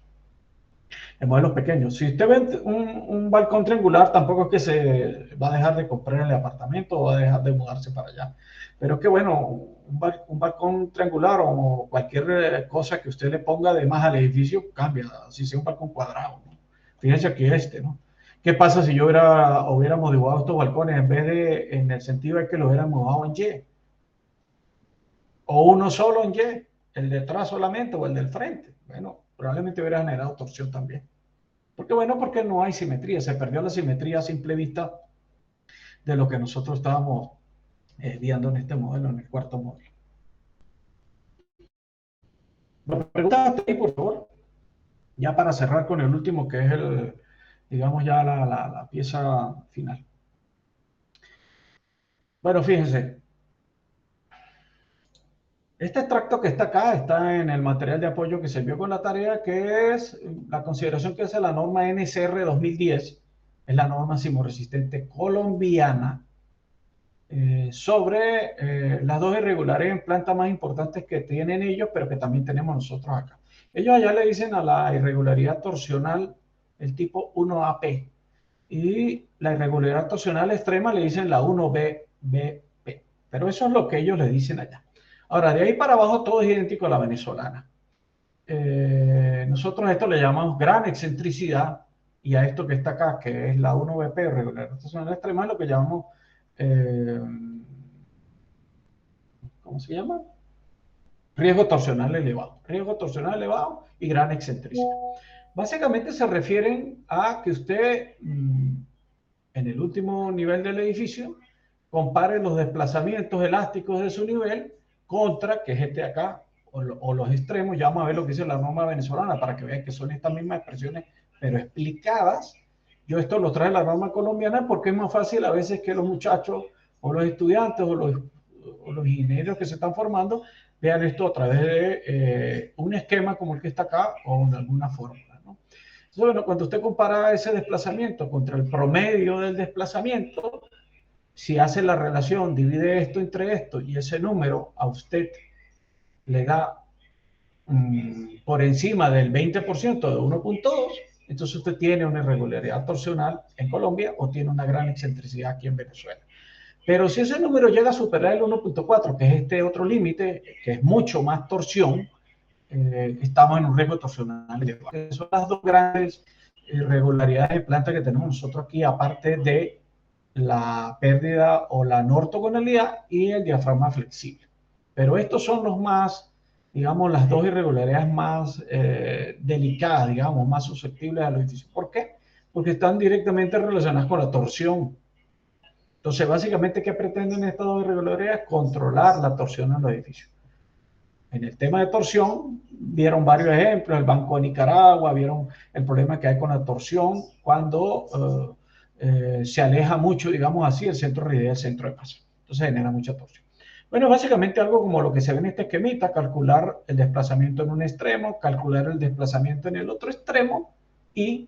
en modelos pequeños. Si usted ve un balcón triangular, tampoco es que se va a dejar de comprar el apartamento o va a dejar de mudarse para allá. Pero es que bueno, un balcón triangular o cualquier cosa que usted le ponga de más al edificio cambia, si sea un balcón cuadrado, ¿no? Fíjense aquí ¿no? ¿Qué pasa si yo hubiéramos dibujado estos balcones en vez de en el sentido de que lo hubiéramos dibujado en Y? O uno solo en Y, el de atrás solamente o el del frente. Bueno, probablemente hubiera generado torsión también. Porque bueno, porque no hay simetría, se perdió la simetría a simple vista de lo que nosotros estábamos viendo en este modelo, en el cuarto modelo. Me preguntaste ahí, por favor, ya para cerrar con el último, que es el, digamos ya la pieza final. Bueno, fíjense, este extracto que está acá está en el material de apoyo que se envió con la tarea, que es la consideración que hace la norma NCR 2010, es la norma sismorresistente colombiana, sobre las dos irregularidades en planta más importantes que tienen ellos, pero que también tenemos nosotros acá. Ellos allá le dicen a la irregularidad torsional el tipo 1AP y la irregularidad torsional extrema le dicen la 1BBP, pero eso es lo que ellos le dicen allá. Ahora, de ahí para abajo todo es idéntico a la venezolana. Nosotros a esto le llamamos gran excentricidad y a esto que está acá, que es la 1BP, irregularidad torsional extrema, es lo que llamamos ¿cómo se llama? Riesgo torsional elevado. Riesgo torsional elevado y gran excentricidad. Básicamente se refieren a que usted, en el último nivel del edificio, compare los desplazamientos elásticos de su nivel contra, que es este acá, o los extremos. Ya vamos a ver lo que dice la norma venezolana para que vean que son estas mismas expresiones, pero explicadas. Yo esto lo trae la norma colombiana porque es más fácil a veces que los muchachos o los estudiantes o los ingenieros que se están formando vean esto a través de un esquema como el que está acá o de alguna fórmula, ¿no? Entonces, bueno, cuando usted compara ese desplazamiento contra el promedio del desplazamiento, si hace la relación, divide esto entre esto y ese número a usted le da por encima del 20% de 1.2, entonces usted tiene una irregularidad torsional en Colombia o tiene una gran excentricidad aquí en Venezuela. Pero si ese número llega a superar el 1.4, que es este otro límite, que es mucho más torsión, estamos en un riesgo torsional elevado. Son las dos grandes irregularidades de planta que tenemos nosotros aquí, aparte de la pérdida o la no ortogonalidad y el diafragma flexible. Pero estos son los más, digamos, las dos irregularidades más delicadas, digamos, más susceptibles a los edificios. ¿Por qué? Porque están directamente relacionadas con la torsión. Entonces, básicamente, ¿qué pretenden estas dos irregularidades? Controlar la torsión en los edificios. En el tema de torsión, vieron varios ejemplos, el Banco de Nicaragua, vieron el problema que hay con la torsión cuando se aleja mucho, digamos así, el centro de rigidez del centro de masa. Entonces genera mucha torsión. Bueno, básicamente algo como lo que se ve en este esquemita, calcular el desplazamiento en un extremo, calcular el desplazamiento en el otro extremo y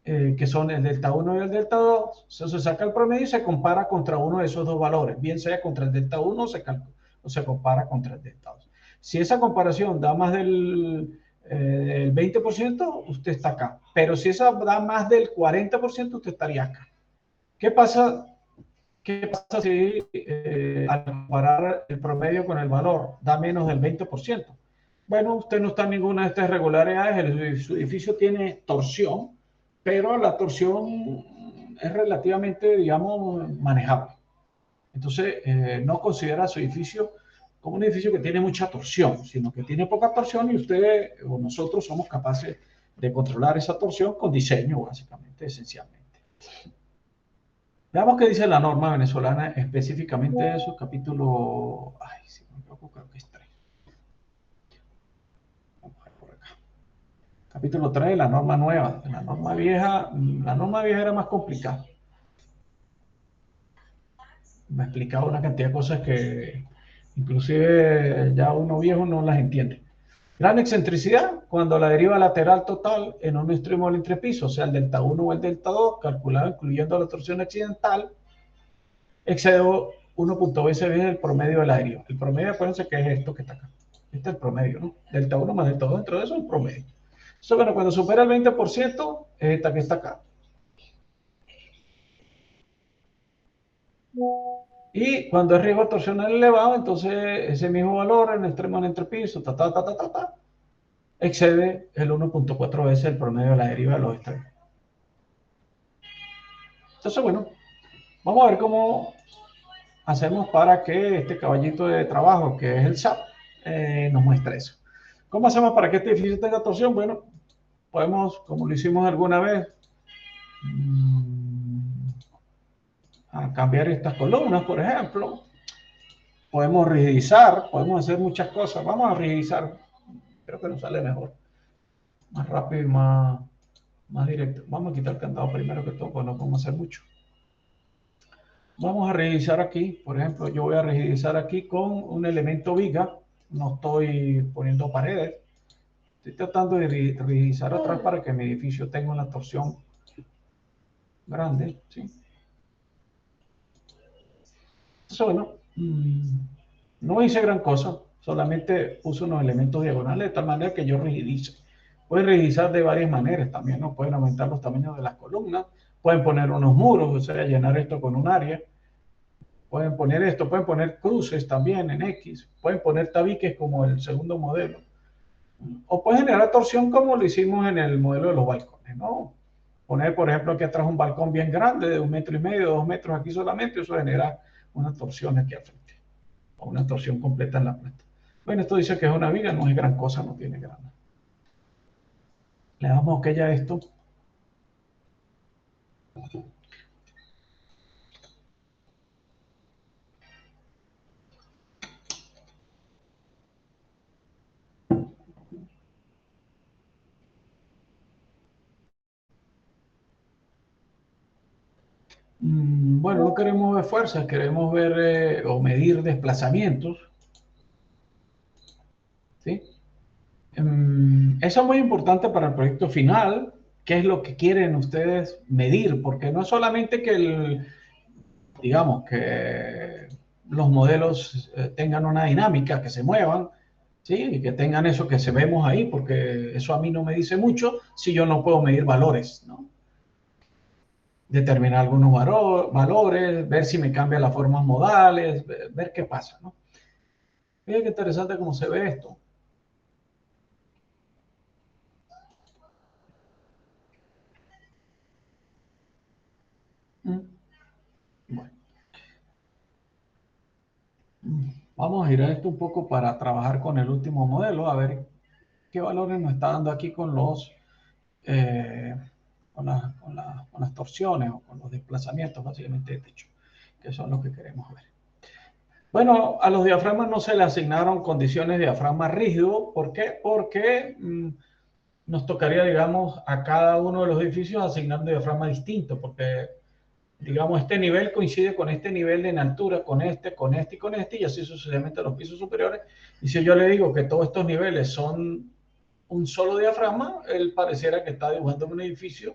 que son el delta 1 y el delta 2, se saca el promedio y se compara contra uno de esos dos valores, bien sea contra el delta 1 o se compara contra el delta 2. Si esa comparación da más del 20%, usted está acá. Pero si esa da más del 40%, usted estaría acá. ¿Qué pasa si al comparar el promedio con el valor da menos del 20%? Bueno, usted no está en ninguna de estas irregularidades, su edificio tiene torsión, pero la torsión es relativamente, digamos, manejable. Entonces, no considera su edificio como un edificio que tiene mucha torsión, sino que tiene poca torsión y usted o nosotros somos capaces de controlar esa torsión con diseño, básicamente, esencialmente. Veamos qué dice la norma venezolana específicamente de eso, capítulo... Ay, si me equivoco, creo que es 3. Vamos a ver por acá. Capítulo 3, la norma nueva. La norma vieja era más complicada. Me explicaba una cantidad de cosas que inclusive ya uno viejo no las entiende. Gran excentricidad, cuando la deriva lateral total en un extremo del entrepiso, o sea, el delta 1 o el delta 2, calculado incluyendo la torsión accidental, excede 1.2 veces el promedio del aéreo. El promedio, acuérdense que es esto que está acá. Este es el promedio, ¿no? Delta 1 más delta 2, dentro de eso es el promedio. Entonces, bueno, cuando supera el 20%, es esta que está acá. Y cuando es riesgo torsional elevado, entonces ese mismo valor en extremo en entrepiso, excede el 1.4 veces el promedio de la deriva de los extremos. Entonces, bueno, vamos a ver cómo hacemos para que este caballito de trabajo, que es el SAP, nos muestre eso. ¿Cómo hacemos para que este edificio tenga torsión? Bueno, podemos, como lo hicimos alguna vez, a cambiar estas columnas, por ejemplo. Podemos rigidizar, podemos hacer muchas cosas. Vamos a rigidizar, creo que nos sale mejor, más rápido y más directo. Vamos a quitar el candado primero que todo, pues no podemos hacer mucho. Vamos a rigidizar aquí, por ejemplo, yo voy a rigidizar aquí con un elemento viga, no estoy poniendo paredes, estoy tratando de rigidizar atrás para que mi edificio tenga una torsión grande, ¿sí? Entonces, bueno, no hice gran cosa, solamente puse unos elementos diagonales de tal manera que yo rigidice. Pueden rigidizar de varias maneras también, ¿no? Pueden aumentar los tamaños de las columnas, pueden poner unos muros, o sea, llenar esto con un área. Pueden poner esto, pueden poner cruces también en X, pueden poner tabiques como el segundo modelo, o pueden generar torsión como lo hicimos en el modelo de los balcones, ¿no? Poner, por ejemplo, aquí atrás un balcón bien grande de 1,5 metros, 2 metros aquí solamente, eso genera una torsión aquí al frente, o una torsión completa en la planta. Bueno, esto dice que es una viga, no es gran cosa, no tiene gran. Le damos OK a esto. Bueno, no queremos ver fuerzas, queremos ver o medir desplazamientos. ¿Sí? Eso es muy importante para el proyecto final. ¿Qué es lo que quieren ustedes medir? Porque no es solamente que digamos, que los modelos tengan una dinámica, que se muevan, ¿sí? Y que tengan eso que se vemos ahí, porque eso a mí no me dice mucho si yo no puedo medir valores, ¿no? Determinar algunos valores, ver si me cambian las formas modales, ver qué pasa, ¿no? Miren qué interesante cómo se ve esto. Bueno. Vamos a girar esto un poco para trabajar con el último modelo, a ver qué valores nos está dando aquí con los con las torsiones o con los desplazamientos básicamente de techo, que son los que queremos ver. Bueno, a los diafragmas no se le asignaron condiciones de diafragma rígido. ¿Por qué? Porque nos tocaría, digamos, a cada uno de los edificios asignar un diafragma distinto, porque digamos, este nivel coincide con este nivel en altura, con este, y así sucesivamente los pisos superiores. Y si yo le digo que todos estos niveles son un solo diafragma, él pareciera que está dibujando un edificio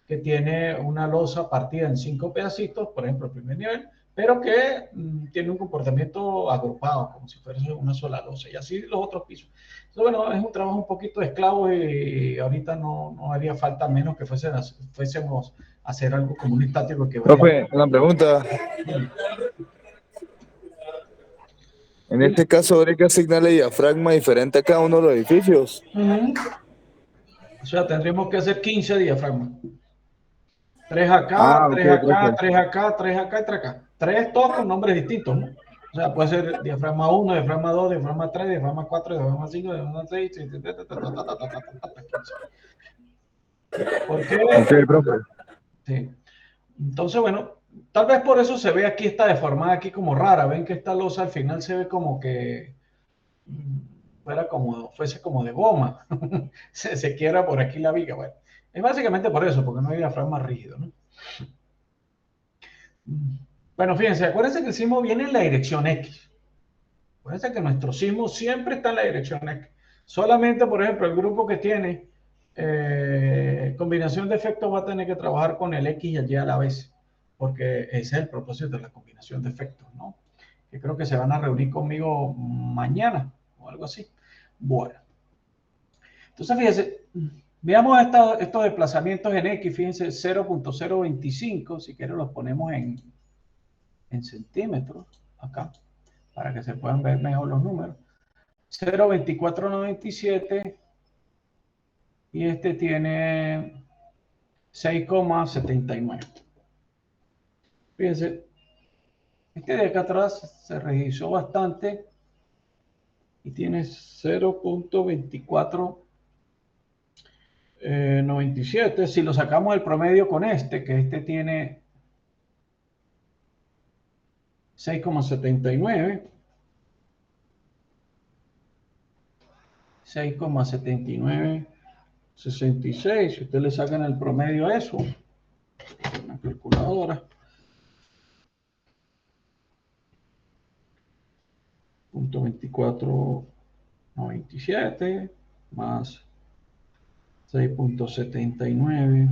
que tiene una losa partida en 5 pedacitos, por ejemplo, el primer nivel, pero que tiene un comportamiento agrupado, como si fuese una sola losa, y así los otros pisos. Entonces, bueno, es un trabajo un poquito de esclavo y ahorita no haría falta menos que fuésemos a hacer algo como un estático que vaya. Profe, una pregunta. En este caso, habría que asignarle diafragma diferente a cada uno de los edificios. O sea, tendríamos que hacer 15 diafragmas. 3 acá, 3 acá, 3 acá, 3 acá y 3 acá. 3 todos con nombres distintos, ¿no? O sea, puede ser diafragma 1, diafragma 2, diafragma 3, diafragma 4, diafragma 5, diafragma 6, ¿por qué? Ok, profe. Sí. Entonces, bueno, tal vez por eso se ve aquí esta deformada aquí como rara. Ven que esta losa al final se ve como que fuese como de goma. se quiebra por aquí la viga. Bueno, es básicamente por eso, porque no hay diafragma rígido, ¿no? Bueno, fíjense, acuérdense que el sismo viene en la dirección X. Acuérdense que nuestro sismo siempre está en la dirección X. Solamente, por ejemplo, el grupo que tiene combinación de efectos va a tener que trabajar con el X y el Y a la vez, porque ese es el propósito de la combinación de efectos, ¿no? Que creo que se van a reunir conmigo mañana o algo así. Bueno. Entonces, Entonces, fíjense, veamos estos desplazamientos en X, fíjense, 0.025, si quieren los ponemos en centímetros, acá, para que se puedan ver mejor los números. 0.2497 y este tiene 6,79. Fíjense, este de acá atrás se registró bastante y tiene 0.2497. Si lo sacamos el promedio con este, que este tiene 6,79, 6,79, 66. Si ustedes le sacan el promedio a eso, una calculadora, .2497 más 6.79,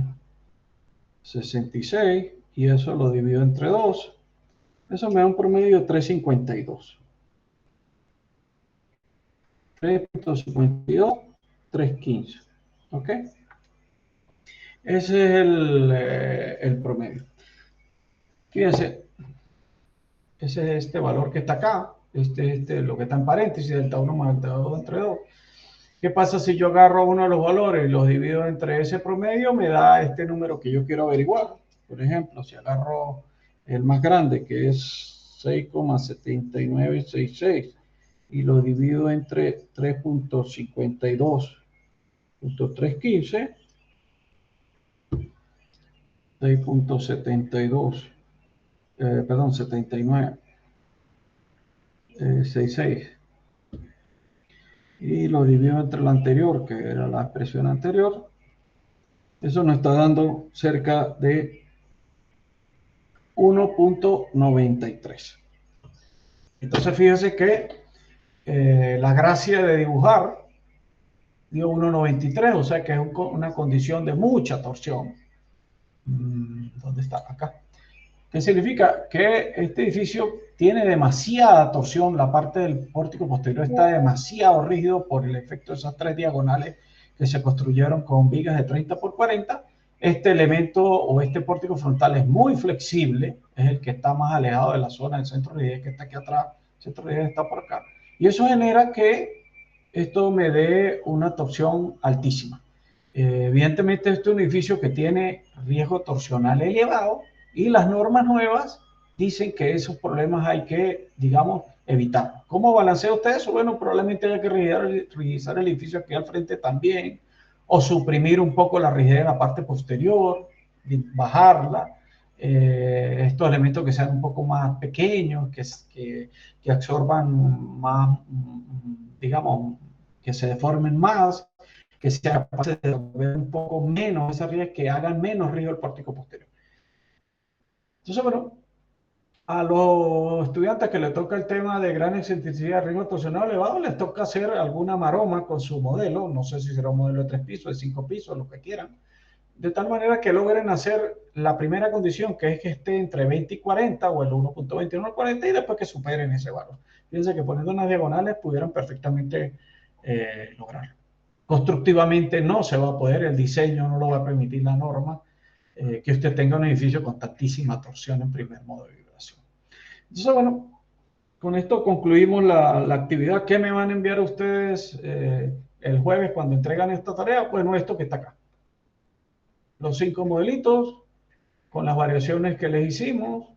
66, y eso lo divido entre 2. Eso me da un promedio de 3.52. 3.52, 3.15. ¿Ok? Ese es el promedio. Fíjense, ese es este valor que está acá. Lo que está en paréntesis, delta 1 más delta 2 entre 2. ¿Qué pasa si yo agarro uno de los valores y los divido entre ese promedio? Me da este número que yo quiero averiguar. Por ejemplo, si agarro el más grande, que es 6,7966, y lo divido entre 3.52.315, 6.72, perdón, 79, 66, y lo divido entre la anterior, que era la expresión anterior, eso nos está dando cerca de 1.93. Entonces fíjense que la gracia de dibujar dio 1.93, o sea que es una condición de mucha torsión. ¿Dónde está? Acá. ¿Qué significa? Que este edificio tiene demasiada torsión, la parte del pórtico posterior está demasiado rígido por el efecto de esas 3 diagonales que se construyeron con vigas de 30 por 40. Este elemento o este pórtico frontal es muy flexible, es el que está más alejado de la zona del centro de rigidez, que está aquí atrás, el centro de rigidez está por acá. Y eso genera que esto me dé una torsión altísima. Evidentemente este es un edificio que tiene riesgo torsional elevado y las normas nuevas dicen que esos problemas hay que, digamos, evitar. ¿Cómo balancea usted eso? Bueno, probablemente haya que rigidizar el edificio aquí al frente también, o suprimir un poco la rigidez en la parte posterior, bajarla. Estos elementos que sean un poco más pequeños, que absorban más, digamos, que se deformen más, que sean capaces de absorber un poco menos esa rigidez, que hagan menos rígido el pórtico posterior. Entonces, bueno, a los estudiantes que les toca el tema de gran excentricidad, riesgo torsional elevado, les toca hacer alguna maroma con su modelo, no sé si será un modelo de 3 pisos, de 5 pisos, lo que quieran, de tal manera que logren hacer la primera condición, que es que esté entre 20 y 40, o el 1.21 al 40, y después que superen ese valor. Fíjense que poniendo unas diagonales pudieran perfectamente lograrlo. Constructivamente no se va a poder, el diseño no lo va a permitir la norma, que usted tenga un edificio con tantísima torsión en primer modo de vibración. Entonces, bueno, con esto concluimos la actividad. ¿Qué me van a enviar ustedes el jueves cuando entregan esta tarea? Bueno, esto que está acá. Los 5 modelitos, con las variaciones que les hicimos,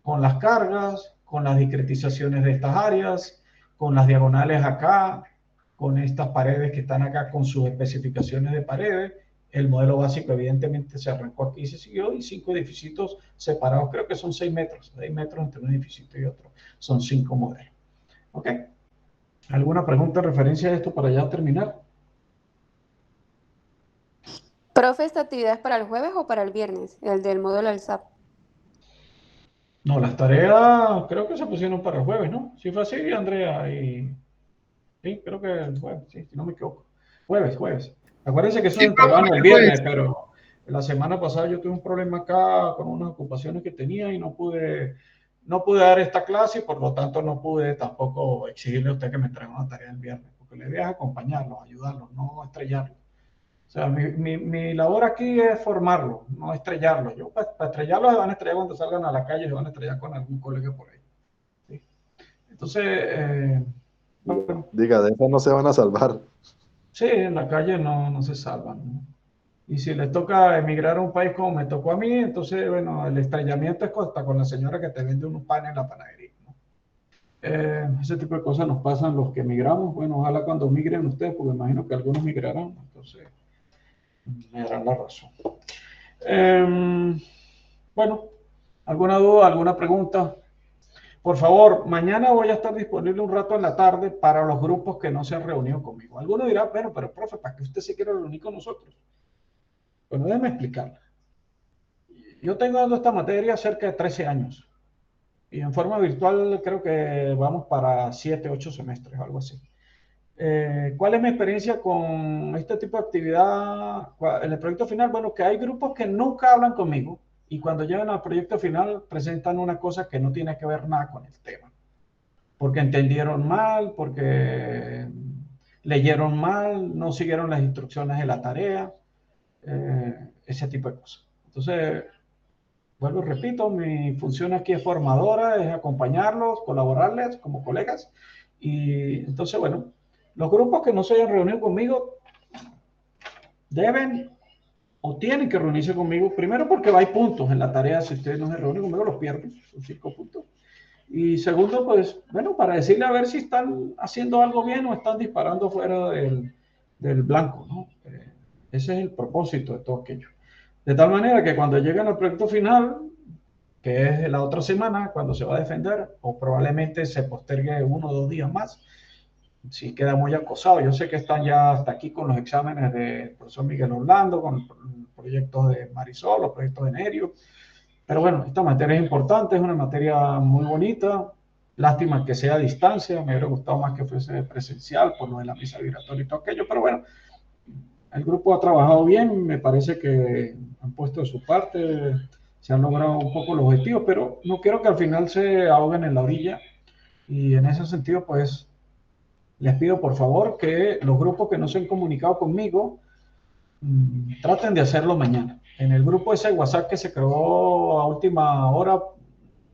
con las cargas, con las discretizaciones de estas áreas, con las diagonales acá, con estas paredes que están acá con sus especificaciones de paredes. El modelo básico evidentemente se arrancó aquí y se siguió, y 5 edificios separados, creo que son 6 metros entre un edificio y otro, son 5 modelos. ¿Ok? ¿Alguna pregunta en referencia a esto para ya terminar? Profe, ¿esta actividad es para el jueves o para el viernes, el del modelo del SAP? No, las tareas creo que se pusieron para el jueves, ¿no? Sí fue así, Andrea, y... Sí, creo que el jueves, sí, si no me equivoco. Jueves. Acuérdense que eso se entregaban el viernes, pero la semana pasada yo tuve un problema acá con unas ocupaciones que tenía y no pude dar esta clase, y por lo tanto no pude tampoco exigirle a usted que me traiga una tarea el viernes, porque la idea es acompañarlos, ayudarlos, no estrellarlos. O sea, mi labor aquí es formarlo, no estrellarlo. Yo para estrellarlo se van a estrellar cuando salgan a la calle, se van a estrellar con algún colega por ahí. ¿Sí? Entonces, bueno, Diga, de esas no se van a salvar. sí, en la calle no se salvan, ¿no? Y si les toca emigrar a un país como me tocó a mí, entonces, bueno, el estrellamiento es hasta con la señora que te vende unos panes en la panadería, ¿no? Ese tipo de cosas nos pasan los que emigramos. Bueno, ojalá cuando migren ustedes, porque imagino que algunos migrarán, entonces me darán la razón. Bueno, ¿alguna duda, alguna pregunta? Por favor, mañana voy a estar disponible un rato en la tarde para los grupos que no se han reunido conmigo. Algunos dirán, bueno, pero profe, ¿para qué usted se quiere reunir con nosotros? Bueno, déjeme explicarle. Yo tengo dando esta materia cerca de 13 años y en forma virtual creo que vamos para 7, 8 semestres, algo así. ¿Cuál es mi experiencia con este tipo de actividad en el proyecto final? Bueno, que hay grupos que nunca hablan conmigo y cuando llegan al proyecto final presentan una cosa que no tiene que ver nada con el tema. Porque entendieron mal, porque leyeron mal, no siguieron las instrucciones de la tarea, ese tipo de cosas. Entonces, vuelvo y repito, mi función aquí es formadora, es acompañarlos, colaborarles como colegas. Y entonces, bueno, los grupos que no se hayan reunido conmigo deben o tienen que reunirse conmigo, primero porque hay puntos en la tarea, si ustedes no se reúnen conmigo los pierden, son 5 puntos. Y segundo, pues, bueno, para decirle a ver si están haciendo algo bien o están disparando fuera del blanco, ¿no? Ese es el propósito de todo aquello. De tal manera que cuando lleguen al proyecto final, que es la otra semana, cuando se va a defender, o probablemente se postergue 1 o 2 días más, si queda muy acosado. Yo sé que están ya hasta aquí con los exámenes del profesor Miguel Orlando, con los proyectos de Marisol, los proyectos de Nerio. Pero bueno, esta materia es importante, es una materia muy bonita. Lástima que sea a distancia, me hubiera gustado más que fuese presencial por lo de la mesa vibratoria y todo aquello, pero bueno, el grupo ha trabajado bien, me parece que han puesto de su parte, se han logrado un poco los objetivos, pero no quiero que al final se ahoguen en la orilla. Y en ese sentido, pues, les pido por favor que los grupos que no se han comunicado conmigo traten de hacerlo mañana. En el grupo ese WhatsApp que se creó a última hora,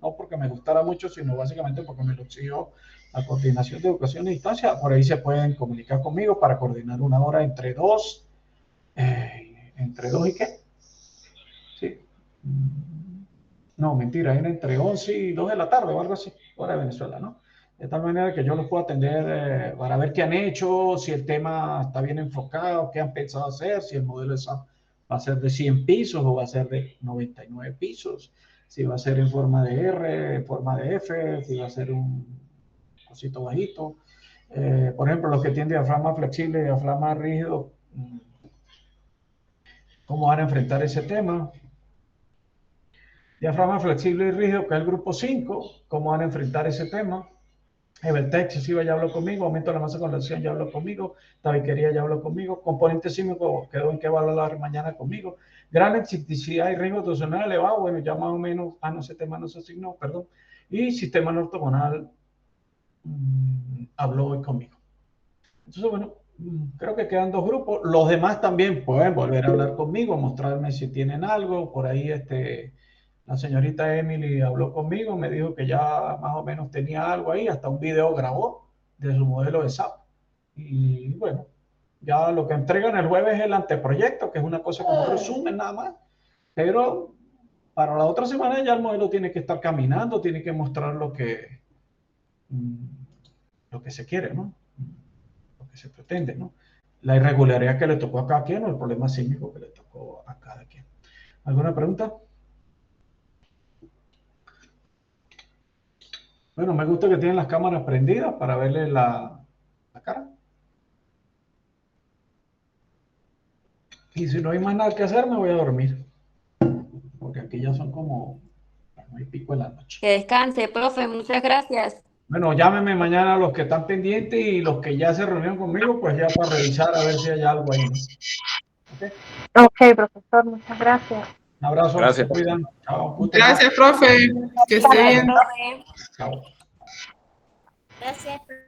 no porque me gustara mucho, sino básicamente porque me lo exigió la Coordinación de Educación a Distancia, por ahí se pueden comunicar conmigo para coordinar una hora entre dos ¿y qué? Sí. No, mentira, era entre 11 y 2 de la tarde o algo así, hora de Venezuela, ¿no? De tal manera que yo los puedo atender para ver qué han hecho, si el tema está bien enfocado, qué han pensado hacer, si el modelo de SAP va a ser de 100 pisos o va a ser de 99 pisos, si va a ser en forma de R, en forma de F, si va a ser un cosito bajito. Por ejemplo, los que tienen diafragma flexible y diafragma rígido, ¿cómo van a enfrentar ese tema? Diafragma flexible y rígido, que es el grupo 5, ¿cómo van a enfrentar ese tema? Evertech excesiva ya habló conmigo, aumento de la masa con condensación ya habló conmigo, tabiquería ya habló conmigo, componente sísmico quedó en qué va a hablar mañana conmigo, gran excentricidad y riesgo torsional elevado, bueno, ya más o menos, no, ese tema no se asignó, perdón, y sistema no ortogonal habló hoy conmigo. Entonces, bueno, creo que quedan 2 grupos, los demás también pueden volver a hablar conmigo, mostrarme si tienen algo, por ahí la señorita Emily habló conmigo, me dijo que ya más o menos tenía algo ahí, hasta un video grabó de su modelo de SAP. Y bueno, ya lo que entregan el jueves es el anteproyecto, que es una cosa como un resumen nada más, pero para la otra semana ya el modelo tiene que estar caminando, tiene que mostrar lo que se quiere, ¿no? Lo que se pretende, ¿no? La irregularidad que le tocó a cada quien o el problema sísmico que le tocó a cada quien. ¿Alguna pregunta? Bueno, me gusta que tienen las cámaras prendidas para verle la cara. Y si no hay más nada que hacer, me voy a dormir. Porque aquí ya son como 9:00 de la noche. Que descanse, profe, muchas gracias. Bueno, llámenme mañana a los que están pendientes y los que ya se reunieron conmigo, pues ya para revisar a ver si hay algo ahí, ¿no? Ok, profesor, muchas gracias. Un abrazo, Gracias. se cuidan. Chao. Gracias, profe. Que esté bien. Chao. Gracias, profe.